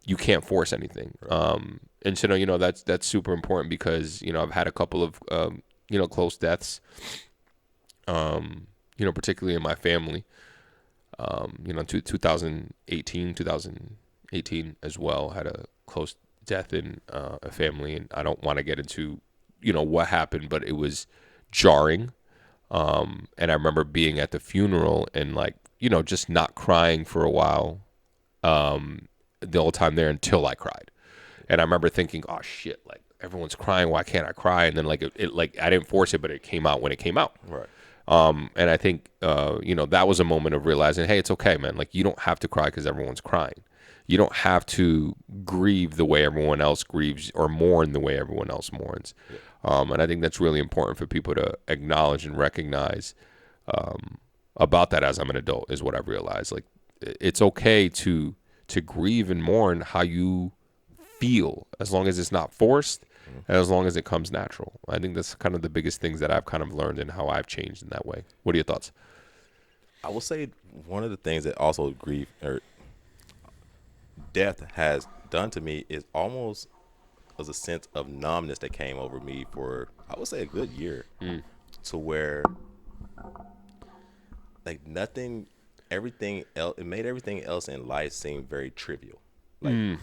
you can't force anything. Right. And so, that's super important because, I've had a couple of, close deaths, particularly in my family, 2018 as well, had a close death in a family. And I don't want to get into, what happened, but it was jarring. And I remember being at the funeral and just not crying for a while, the whole time there until I cried. And I remember thinking, oh shit, like everyone's crying. Why can't I cry? And then it I didn't force it, but it came out when it came out. Right. And I think, that was a moment of realizing, hey, it's okay, man. Like, you don't have to cry because everyone's crying. You don't have to grieve the way everyone else grieves or mourn the way everyone else mourns. Yeah. And I think that's really important for people to acknowledge and recognize about that as I'm an adult, is what I've realized. Like, it's okay to grieve and mourn how you feel, as long as it's not forced and as long as it comes natural. I think that's kind of the biggest things that I've kind of learned and how I've changed in that way. What are your thoughts? I will say one of the things that also grief or death has done to me is almost was a sense of numbness that came over me for, I would say, a good year, to where like nothing, everything else. It made everything else in life seem very trivial. Like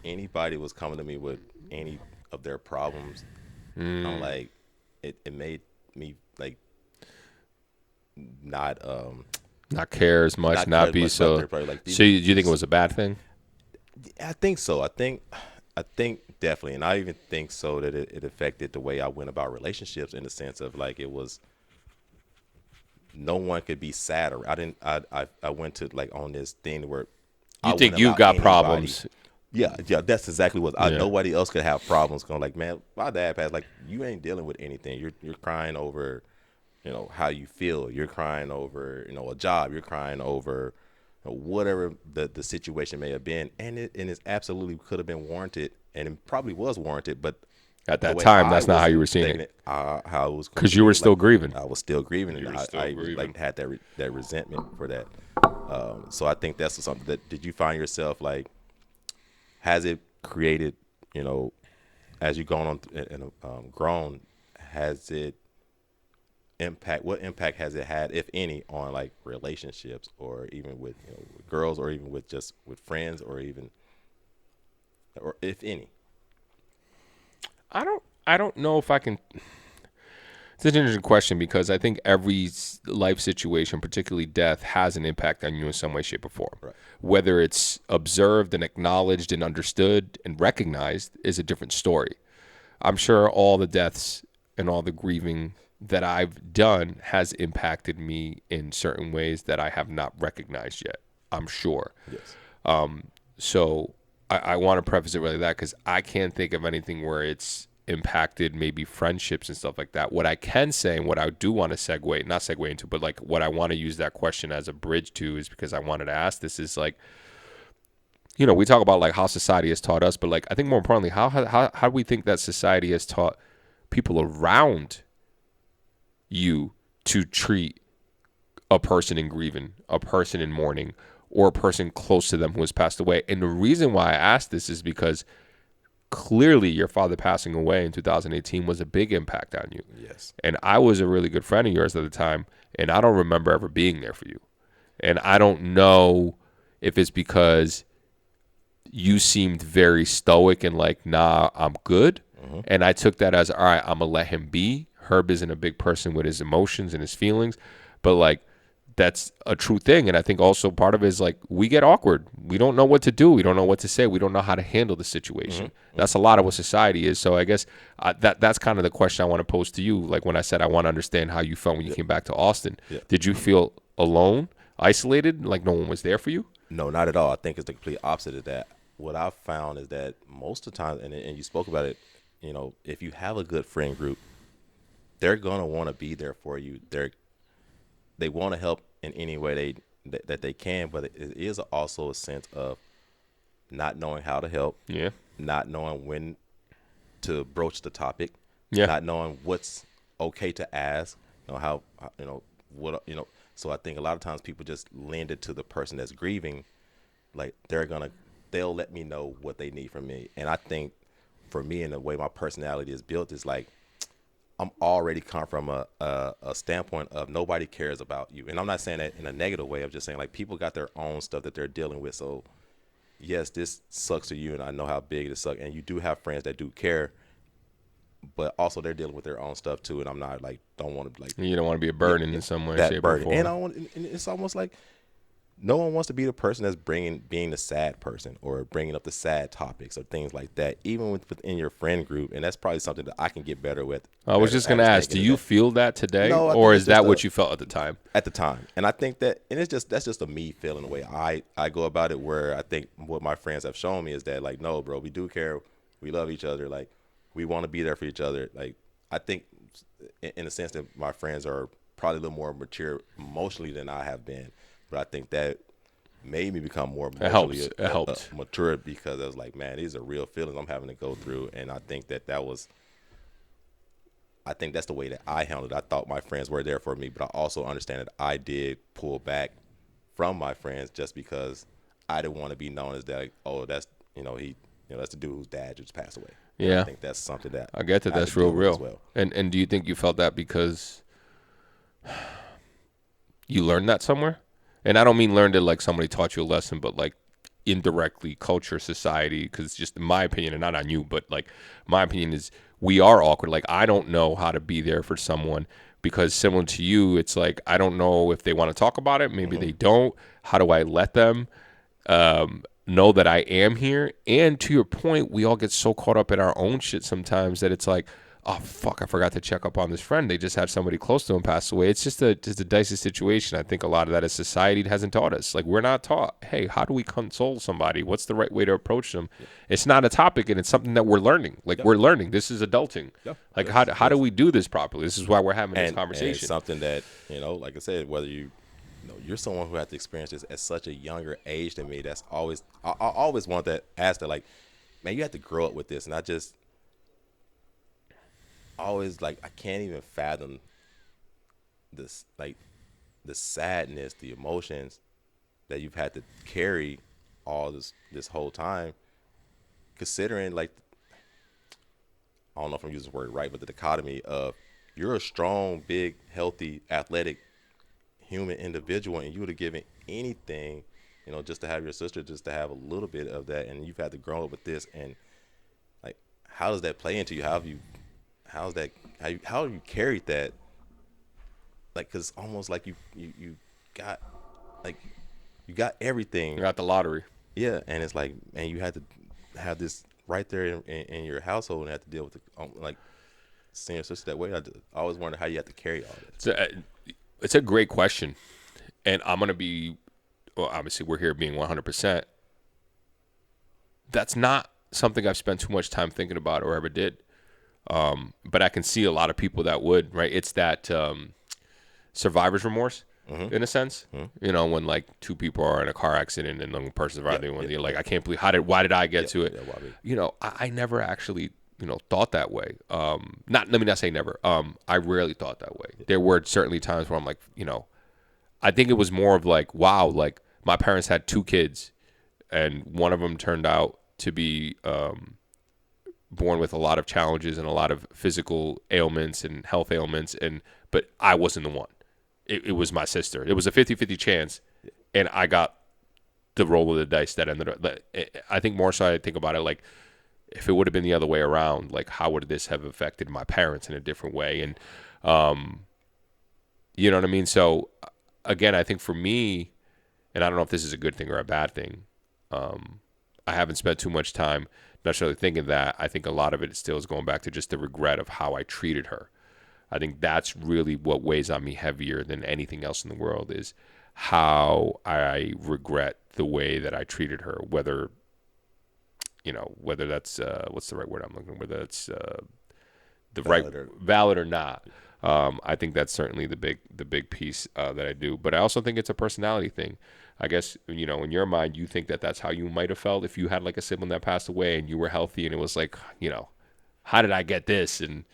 anybody was coming to me with any of their problems, I'm like, it made me like not Not care as much, not care not as be much about so. their problem. Like So people you, do you think it was a bad thing? I think so. I think definitely, and I even think so that it affected the way I went about relationships in the sense of like it was no one could be sadder. I didn't. I went to like on this thing where You I think wouldn't you allow got anybody. problems? Yeah. That's exactly what I. Yeah. Nobody else could have problems. Going like, man, my dad passed. Like, you ain't dealing with anything. You're crying over, how you feel. You're crying over, a job. You're crying over, whatever the situation may have been, and it absolutely could have been warranted, and it probably was warranted. But At the that way time, I that's not how was you were seeing taking it it, how it was because you were perceived, still like grieving. I was still grieving, and You were still I was grieving. like had that resentment for that. So I think that's something that did you find yourself like has it created, as you've gone on and grown, has it what impact has it had, if any, on like relationships or even with with girls or even with just with friends or even or if any? I don't know if I can. It's an interesting question because I think every life situation, particularly death, has an impact on you in some way, shape, or form. Right. Whether it's observed and acknowledged and understood and recognized is a different story. I'm sure all the deaths and all the grieving that I've done has impacted me in certain ways that I have not recognized yet. I'm sure. Yes. So I want to preface it really that because I can't think of anything where it's impacted maybe friendships and stuff like that. What I can say and what I do want to not segue into, but like what I want to use that question as a bridge to is because I wanted to ask this is like, we talk about like how society has taught us, but like I think more importantly, how do we think that society has taught people around you to treat a person in grieving, a person in mourning, or a person close to them who has passed away? And the reason why I asked this is because clearly your father passing away in 2018 was a big impact on you. Yes. And I was a really good friend of yours at the time, and I don't remember ever being there for you. And I don't know if it's because you seemed very stoic and like, nah, I'm good. And I took that as, all right, I'm going to let him be. Herb isn't a big person with his emotions and his feelings, but like, that's a true thing. And I think also part of it is like, we get awkward. We don't know what to do. We don't know what to say. We don't know how to handle the situation. That's a lot of what society is. So I guess that's kind of the question I want to pose to you. Like when I said, I want to understand how you felt when you came back to Austin. Yeah. Did you feel alone, isolated, like no one was there for you? No, not at all. I think it's the complete opposite of that. What I've found is that most of the time, and you spoke about it, if you have a good friend group, they're gonna want to be there for you. They want to help in any way that they can, but it is also a sense of not knowing how to help, Yeah. not knowing when to broach the topic, Yeah. not knowing what's okay to ask, what So I think a lot of times people just lend it to the person that's grieving, like they'll let me know what they need from me, and I think for me and the way my personality is built is like I'm already come from a standpoint of nobody cares about you. And I'm not saying that in a negative way. I'm just saying like people got their own stuff that they're dealing with. So yes, this sucks to you and I know how big it sucks. And you do have friends that do care, but also they're dealing with their own stuff too. And I'm not like, don't want to like, You don't want to be a burden in some way, that shape, or burden. And form. and it's almost like no one wants to be the person that's being the sad person or bringing up the sad topics or things like that, even within your friend group. And that's probably something that I can get better with. I was just going to ask, do you feel that today, No, I or think is it's just that what you felt at the time? at the time. And I think and that's just a me feeling the way I go about it, where I think what my friends have shown me is that like, no, bro, we do care. We love each other. Like we want to be there for each other. Like I think in a sense that my friends are probably a little more mature emotionally than I have been. But I think that made me become more emotionally It helped. mature because I was like, man, these are real feelings I'm having to go through. And I think I think that's the way that I handled it. I thought my friends were there for me, but I also understand that I did pull back from my friends just because I didn't want to be known as that. Like, oh, that's that's the dude whose dad just passed away. And I Yeah. think that's something that I get that I had that's to deal with real. as well. And do you think you felt that because you learned that somewhere. And I don't mean learned it like somebody taught you a lesson, but like indirectly, culture, society, because it's just my opinion and not on you, but like my opinion is we are awkward. Like I don't know how to be there for someone because similar to you, it's like I don't know if they want to talk about it. Maybe they don't. How do I let them know that I am here? And to your point, we all get so caught up in our own shit sometimes that it's like, oh fuck, I forgot to check up on this friend. They just had somebody close to him pass away. It's just a dicey situation. I think a lot of that is society hasn't taught us. Like we're not taught, hey, how do we console somebody? What's the right way to approach them? Yeah. It's not a topic, and it's something that we're learning. Like we're learning. This is adulting. Yeah. Like how do we do this properly? This is why we're having this conversation. And it's something that, like I said, whether you're someone who had to experience this at such a younger age than me. That's always I always want that ask that, like, man, you have to grow up with this, and I just always like I can't even fathom this, like the sadness, the emotions that you've had to carry all this whole time, considering like I don't know if I'm using the word right, but the dichotomy of you're a strong, big, healthy, athletic human individual, and you would have given anything, just to have your sister, just to have a little bit of that, and you've had to grow up with this, and like, how does that play into you? How have you carried that? Like, cause it's almost like you got, like, you got everything. You got the lottery. Yeah, and it's like, man, you had to have this right there in your household and have to deal with like seeing your sister that way. I always wonder how you have to carry all that. It's a great question, and I'm gonna be, well, obviously we're here being 100%. That's not something I've spent too much time thinking about or ever did, but I can see a lot of people that would. Right? It's that survivor's remorse. Mm-hmm. In a sense, mm-hmm. When like two people are in a car accident and one person survived, you're like, I can't believe why did I get to it? I never actually thought that way. Let me not say never. I rarely thought that way. There were certainly times where I'm like, I think it was more of like, wow, like my parents had 2 kids, and one of them turned out to be born with a lot of challenges and a lot of physical ailments and health ailments, but I wasn't the one. It was my sister. It was a 50-50 chance, and I got the roll of the dice that ended up. I think more so I think about it like, if it would have been the other way around, like how would this have affected my parents in a different way? And you know what I mean? So again, I think for me, and I don't know if this is a good thing or a bad thing, I haven't spent too much time necessarily thinking that. I think a lot of it still is going back to just the regret of how I treated her. I think that's really what weighs on me heavier than anything else in the world, is how I regret the way that I treated her, whether that's what's the right word I'm looking for, whether that's valid or not. I think that's certainly the big piece that I do. But I also think it's a personality thing. I guess, in your mind, you think that that's how you might have felt if you had like a sibling that passed away and you were healthy, and it was like, how did I get this? And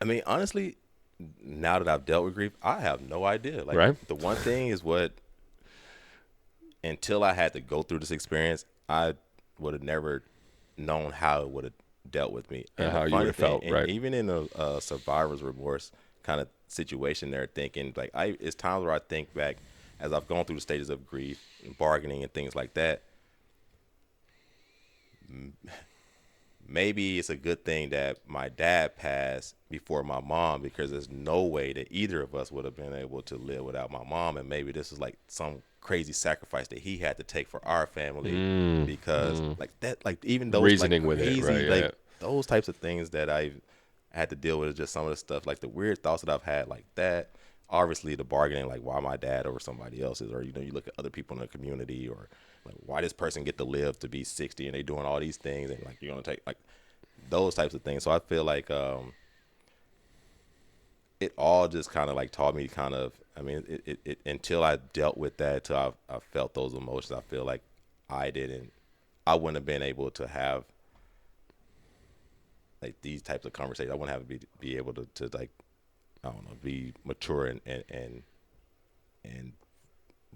I mean, honestly, now that I've dealt with grief, I have no idea. Like, right? The one thing is until I had to go through this experience, I would have never known how it would have dealt with me and how you would have felt, right? Even in a survivor's remorse kind of situation, they're thinking like, it's times where I think back as I've gone through the stages of grief and bargaining and things like that. Maybe it's a good thing that my dad passed before my mom, because there's no way that either of us would have been able to live without my mom. And maybe this is like some crazy sacrifice that he had to take for our family, because like that, like even those reasoning like crazy, with it, right? Like those types of things that I've had to deal with is just some of the stuff, like the weird thoughts that I've had like that. Obviously the bargaining, like why my dad over somebody else's, or, you look at other people in the community, or like why this person get to live to be 60 and they doing all these things, and like you're going to take like those types of things. So I feel like it all just kind of like taught me kind of, I mean, it until I dealt with that, until I felt those emotions, I feel like I wouldn't have been able to have like these types of conversations. I wouldn't have to be able to like, I don't know, be mature and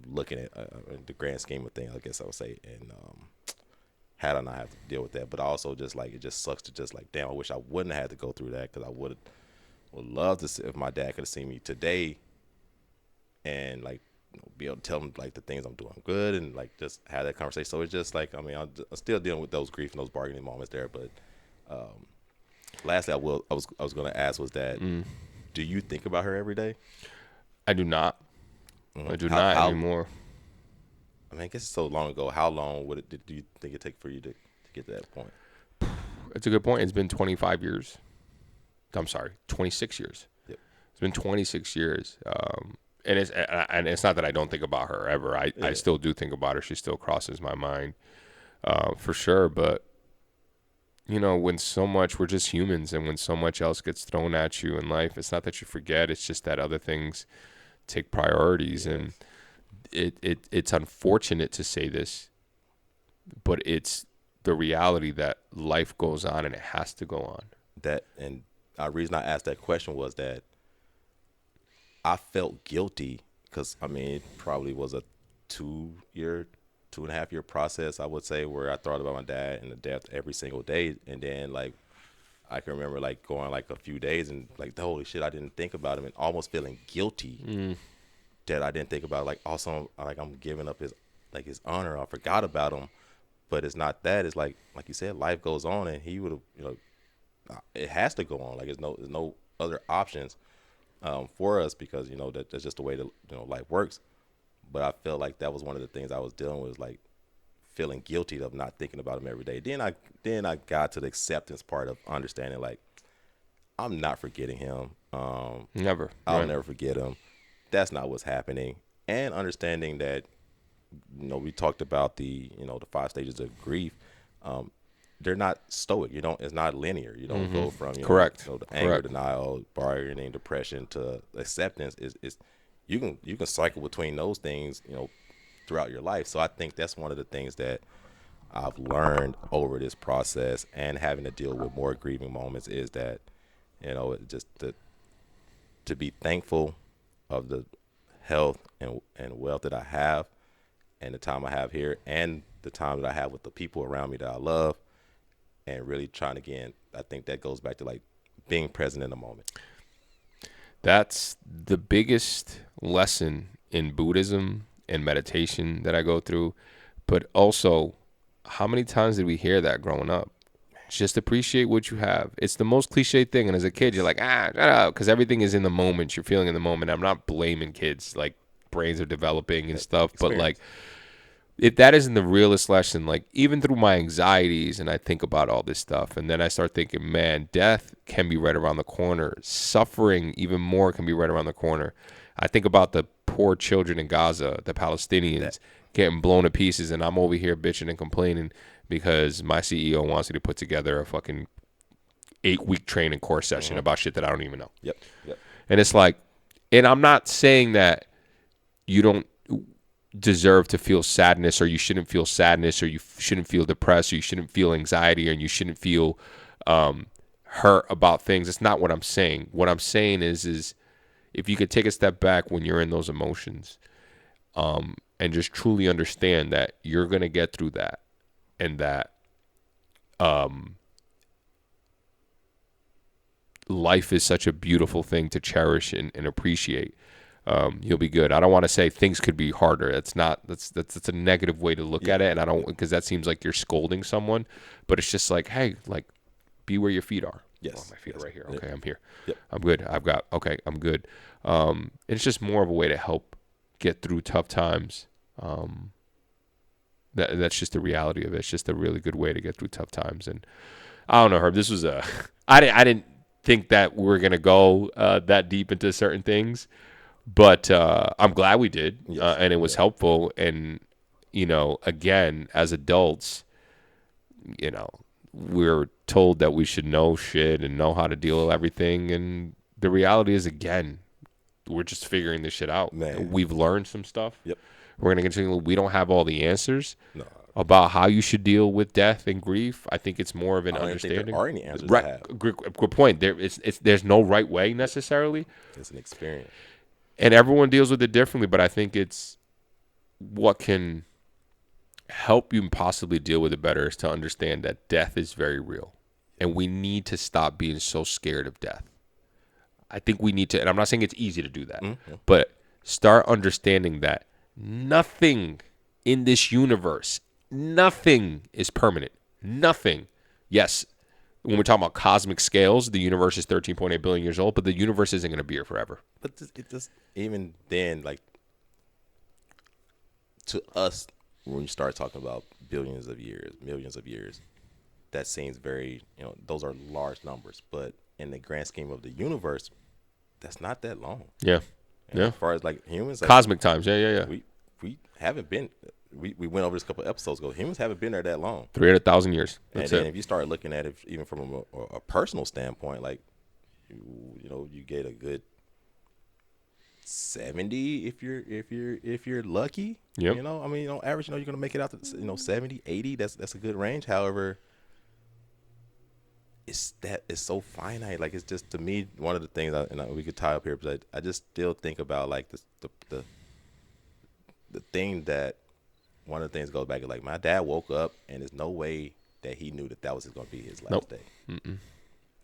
looking at the grand scheme of things, I guess I would say. And had I not have to deal with that, but also just like, it just sucks to just like, damn, I wish I wouldn't have had to go through that, because I would love to see if my dad could have seen me today and like be able to tell them like the things I'm doing good and like just have that conversation. So it's just like, I mean, I'm still dealing with those grief and those bargaining moments there. But lastly, I was going to ask was that, do you think about her every day? I do not. I do How, not how anymore. I mean, I guess it's so long ago. How long do you think it take for you to get to that point? It's a good point. It's been 25 years. I'm sorry, 26 years. Yep. It's been 26 years. And it's not that I don't think about her ever. I still do think about her. She still crosses my mind, for sure. But you know, when so much, we're just humans, and when so much else gets thrown at you in life, it's not that you forget. It's just that other things take priorities, and it's unfortunate to say this, but it's the reality that life goes on and it has to go on. And the reason I asked that question was that I felt guilty because, I mean, it probably was a 2.5 year process, I would say, where I thought about my dad and the death every single day. And then, like, I can remember, like, going, like, a few days and, like, holy shit, I didn't think about him and almost feeling guilty that I didn't think about it. Like, also, like, I'm giving up his honor. I forgot about him. But it's not that. It's like you said, life goes on, and he would have, you know, it has to go on. Like, there's no other options for us because, you know, that's just the way that, you know, life works. But I felt like that was one of the things I was dealing with, like feeling guilty of not thinking about him every day. Then I got to the acceptance part of understanding, like, I'm not forgetting him. Never. I'll never forget him. That's not what's happening. And understanding that, you know, we talked about the 5 stages of grief. They're not stoic. It's not linear. You don't go from Correct. The anger, denial, bargaining, depression to acceptance. Is you can cycle between those things, you know, throughout your life. So I think that's one of the things that I've learned over this process and having to deal with more grieving moments is that, you know, just to be thankful of the health and wealth that I have and the time I have here and the time that I have with the people around me that I love, and really trying again. I think that goes back to like being present in the moment. That's the biggest lesson in Buddhism and meditation that I go through. But also, how many times did we hear that growing up? Just appreciate what you have. It's the most cliche thing. And as a kid, you're like, shut up, because everything is in the moment. You're feeling in the moment. I'm not blaming kids. Like, brains are developing and stuff. But, like, if that isn't the realest lesson, like, even through my anxieties and I think about all this stuff, and then I start thinking, man, death can be right around the corner. Suffering even more can be right around the corner. I think about the poor children in Gaza, the Palestinians getting blown to pieces, and I'm over here bitching and complaining because my CEO wants me to put together a fucking 8-week training course session about shit that I don't even know. Yep. And it's like, and I'm not saying that you don't deserve to feel sadness, or you shouldn't feel sadness, or you shouldn't feel depressed, or you shouldn't feel anxiety, and you shouldn't feel hurt about things. That's not what I'm saying. What I'm saying is if you could take a step back when you're in those emotions, and just truly understand that you're gonna get through that, and that life is such a beautiful thing to cherish and appreciate. You'll be good. I don't want to say things could be harder. That's a negative way to look at it, and I don't, because that seems like you're scolding someone, but it's just like, hey, like, be where your feet are. Yes. Oh, my feet are right here. Okay, I'm here. Yep. I'm good. I'm good. It's just more of a way to help get through tough times. That's just the reality of it. It's just a really good way to get through tough times. And I don't know, Herb. This was I didn't think that we were gonna go that deep into certain things. But I'm glad we did, and it was helpful. And, you know, again, as adults, you know, we're told that we should know shit and know how to deal with everything. And the reality is, again, we're just figuring this shit out. Man. We've learned some stuff. Yep. We're going to continue. We don't have all the answers No. about how you should deal with death and grief. I think it's more of an understanding. Think there are any answers right. to have. Good point. There's no right way necessarily. It's an experience. And everyone deals with it differently, but I think it's what can help you possibly deal with it better is to understand that death is very real. And we need to stop being so scared of death. I think we need to, and I'm not saying it's easy to do that, but start understanding that nothing in this universe, nothing is permanent. Nothing. Yes, when we're talking about cosmic scales, the universe is 13.8 billion years old, but the universe isn't going to be here forever. But it just, even then, like, to us, when you start talking about billions of years, millions of years, that seems very, those are large numbers. But in the grand scheme of the universe, that's not that long. Yeah. Yeah. As far as like humans, like, Cosmic times. Yeah. we haven't been. We went over this a couple of episodes ago. Humans haven't been there that long. 300,000 years. That's and then it. if you start looking at it even from a personal standpoint, like, you get a good 70 if you're lucky. Yep. I mean, on average, you're gonna make it out to 70, 80. That's a good range. However, it's so finite. Like, it's just, to me, one of the things, we could tie up here, but I just still think about, like, the thing that, one of the things goes back to, like, my dad woke up and there's no way that he knew that was going to be his last day. Mm-mm.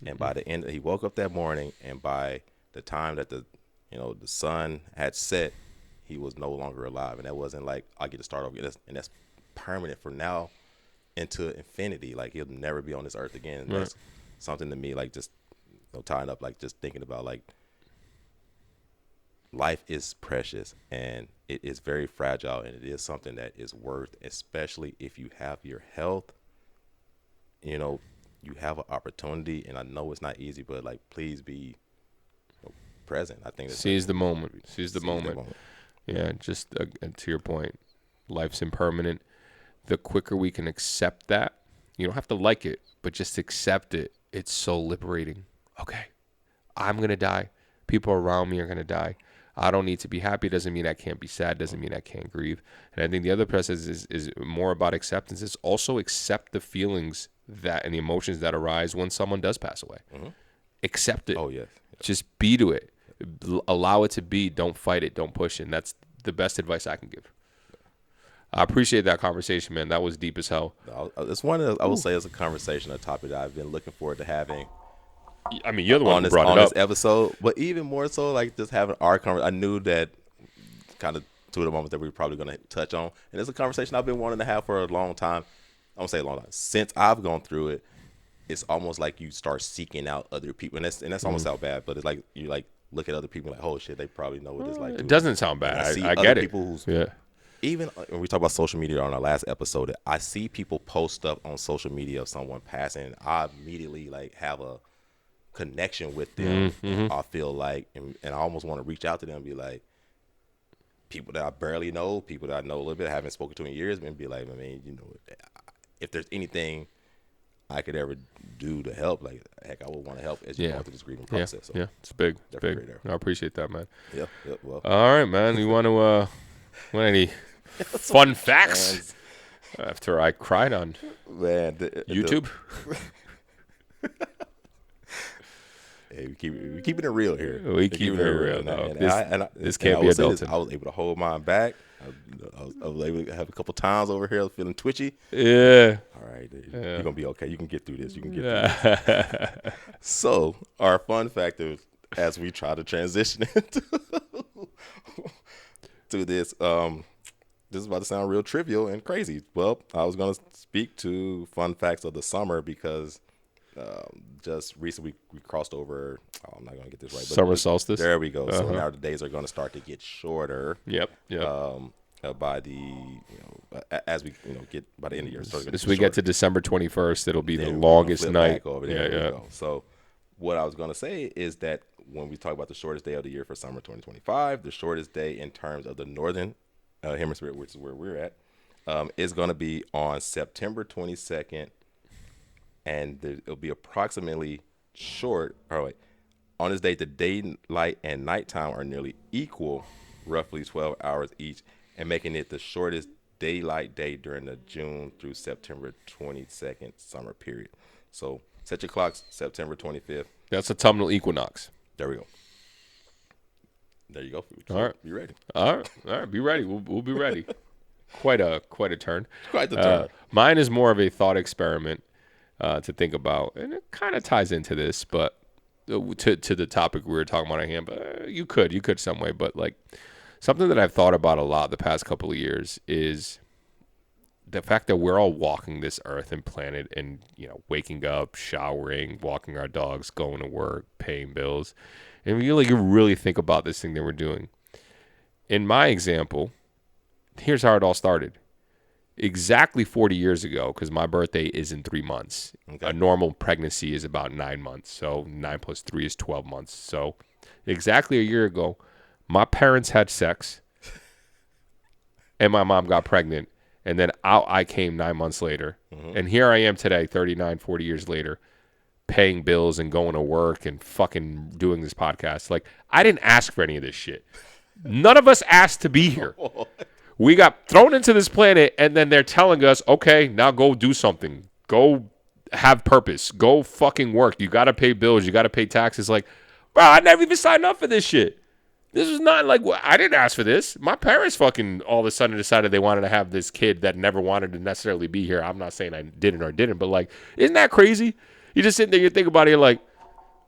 And by the end, he woke up that morning, and by the time that the sun had set, he was no longer alive. And that wasn't like, I get to start over, and that's permanent from now into infinity. Like, he'll never be on this earth again. And that's something to me, like, just tying up, like, just thinking about, like, life is precious and it is very fragile, and it is something that is worth, especially if you have your health, you have an opportunity. And I know it's not easy, but, like, please be present. I think seize the moment. Seize the moment. Yeah, just to your point, life's impermanent. The quicker we can accept that, you don't have to like it, but just accept it. It's so liberating. Okay, I'm going to die. People around me are going to die. I don't need to be happy. Doesn't mean I can't be sad. Doesn't mean I can't grieve. And I think the other process is more about acceptance. It's also accept the feelings that and the emotions that arise when someone does pass away. Mm-hmm. Accept it. Oh, yes. Just be to it. Allow it to be. Don't fight it. Don't push it. And that's the best advice I can give. I appreciate that conversation, man. That was deep as hell. It's one of, I will say, it's a conversation, a topic that I've been looking forward to having. I mean, you're the one who brought it up on this episode, but even more so, like, just having our conversation. I knew that kind of two of the moments that we were probably going to touch on, and it's a conversation I've been wanting to have for a long time. I won't say a long time, since I've gone through it. It's almost like you start seeking out other people, and that's almost how bad. But it's like you, like, look at other people like, oh shit, they probably know what it's like. It doesn't sound bad. I get it. People even when we talk about social media on our last episode, I see people post stuff on social media of someone passing, and I immediately, like, have a connection with them. Mm-hmm. I feel like, and I almost want to reach out to them and be like, people that I barely know, people that I know a little bit, I haven't spoken to in years, and be like, I mean, if there's anything I could ever do to help, like, heck, I would want to help as you go through this grieving process. So yeah, it's big. It's big. I appreciate that, man. Yeah. Well, all right, man. You want to want any fun facts after I cried on YouTube? Hey, we keeping it real here. We keep it real. This can't be adulting. I was able to hold mine back. I was able to have a couple times over here feeling twitchy. Yeah. All right, you're gonna be okay. You can get through this. You can get through this. So, our fun fact is, as we try to transition into to this, this is about to sound real trivial and crazy. Well, I was gonna speak to fun facts of the summer because just recently we crossed over. I'm not gonna get this right. But summer solstice. There we go. So now the days are gonna start to get shorter. Yep. By the as we get by the end of the year. As we get to December 21st, it'll be the longest night. Yeah. So what I was gonna say is that when we talk about the shortest day of the year for summer 2025, the shortest day in terms of the northern hemisphere, which is where we're at, is gonna be on September 22nd. And it'll be approximately short. On this date, the daylight and nighttime are nearly equal, roughly 12 hours each, and making it the shortest daylight day during the June through September 22nd summer period. So set your clocks, September 25th. That's autumnal equinox. There we go. There you go. All right. Be ready. All right. Be ready. We'll be ready. Quite a turn. Quite the turn. Mine is more of a thought experiment. To think about, and it kind of ties into this, but to the topic we were talking about at hand. But you could some way. But like, something that I've thought about a lot the past couple of years is the fact that we're all walking this earth and planet and, waking up, showering, walking our dogs, going to work, paying bills. And you really think about this thing that we're doing. In my example, here's how it all started. Exactly 40 years ago, because my birthday is in 3 months. Okay. A normal pregnancy is about 9 months. So 9 plus 3 is 12 months. So exactly a year ago, my parents had sex and my mom got pregnant. And then out I came 9 months later. Mm-hmm. And here I am today, 39, 40 years later, paying bills and going to work and fucking doing this podcast. Like, I didn't ask for any of this shit. None of us asked to be here. We got thrown into this planet, and then they're telling us, okay, now go do something. Go have purpose. Go fucking work. You got to pay bills. You got to pay taxes. Like, bro, I never even signed up for this shit. This was not like, I didn't ask for this. My parents fucking all of a sudden decided they wanted to have this kid that never wanted to necessarily be here. I'm not saying I didn't or didn't, but like, isn't that crazy? You just sit there, you think about it, you're like,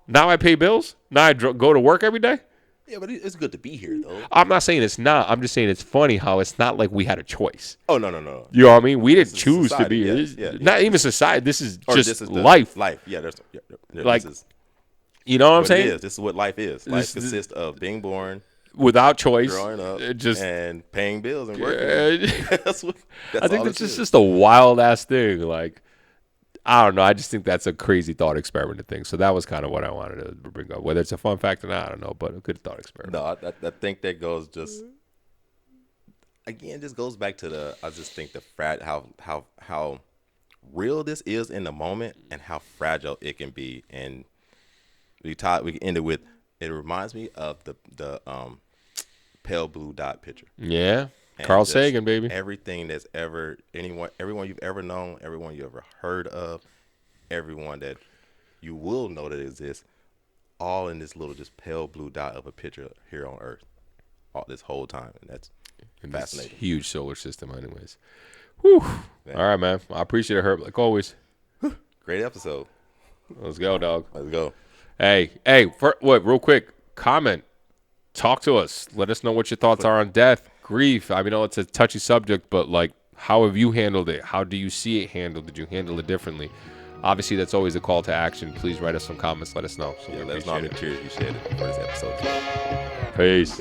now I pay bills? Now I go to work every day? Yeah, but it's good to be here, though. I'm not saying it's not. I'm just saying it's funny how it's not like we had a choice. Oh, no. You know what I mean? We didn't choose society, to be here. Yeah. Not even society. This is just life. Life. Yeah. Like, you know what I'm saying? This is what life is. Life consists of being born, without choice, growing up, and paying bills and working. That's I think that's just a wild ass thing. Like, I don't know. I just think that's a crazy thought experiment to think. So that was kind of what I wanted to bring up. Whether it's a fun fact or not, I don't know, but a good thought experiment. No, I think that goes just goes back to I just think how real this is in the moment and how fragile it can be. And we can end it with, it reminds me of the pale blue dot picture. Yeah. And Carl Sagan, baby. Everything that's everyone you've ever known, everyone you ever heard of, everyone that you will know that exists, all in this little just pale blue dot of a picture here on Earth, all this whole time, and that's fascinating. This huge solar system, anyways. Whew. Man. All right, man. I appreciate it, Herb, like always. Great episode. Let's go, dog. Let's go. Hey, real quick, comment. Talk to us. Let us know what your thoughts are on death, grief. I know it's a touchy subject, but like, how have you handled it? How do you see it handled? Did you handle it differently? Obviously, that's always a call to action. Please write us some comments. Let us know. So let us know how many tears you shed for this episode. Peace.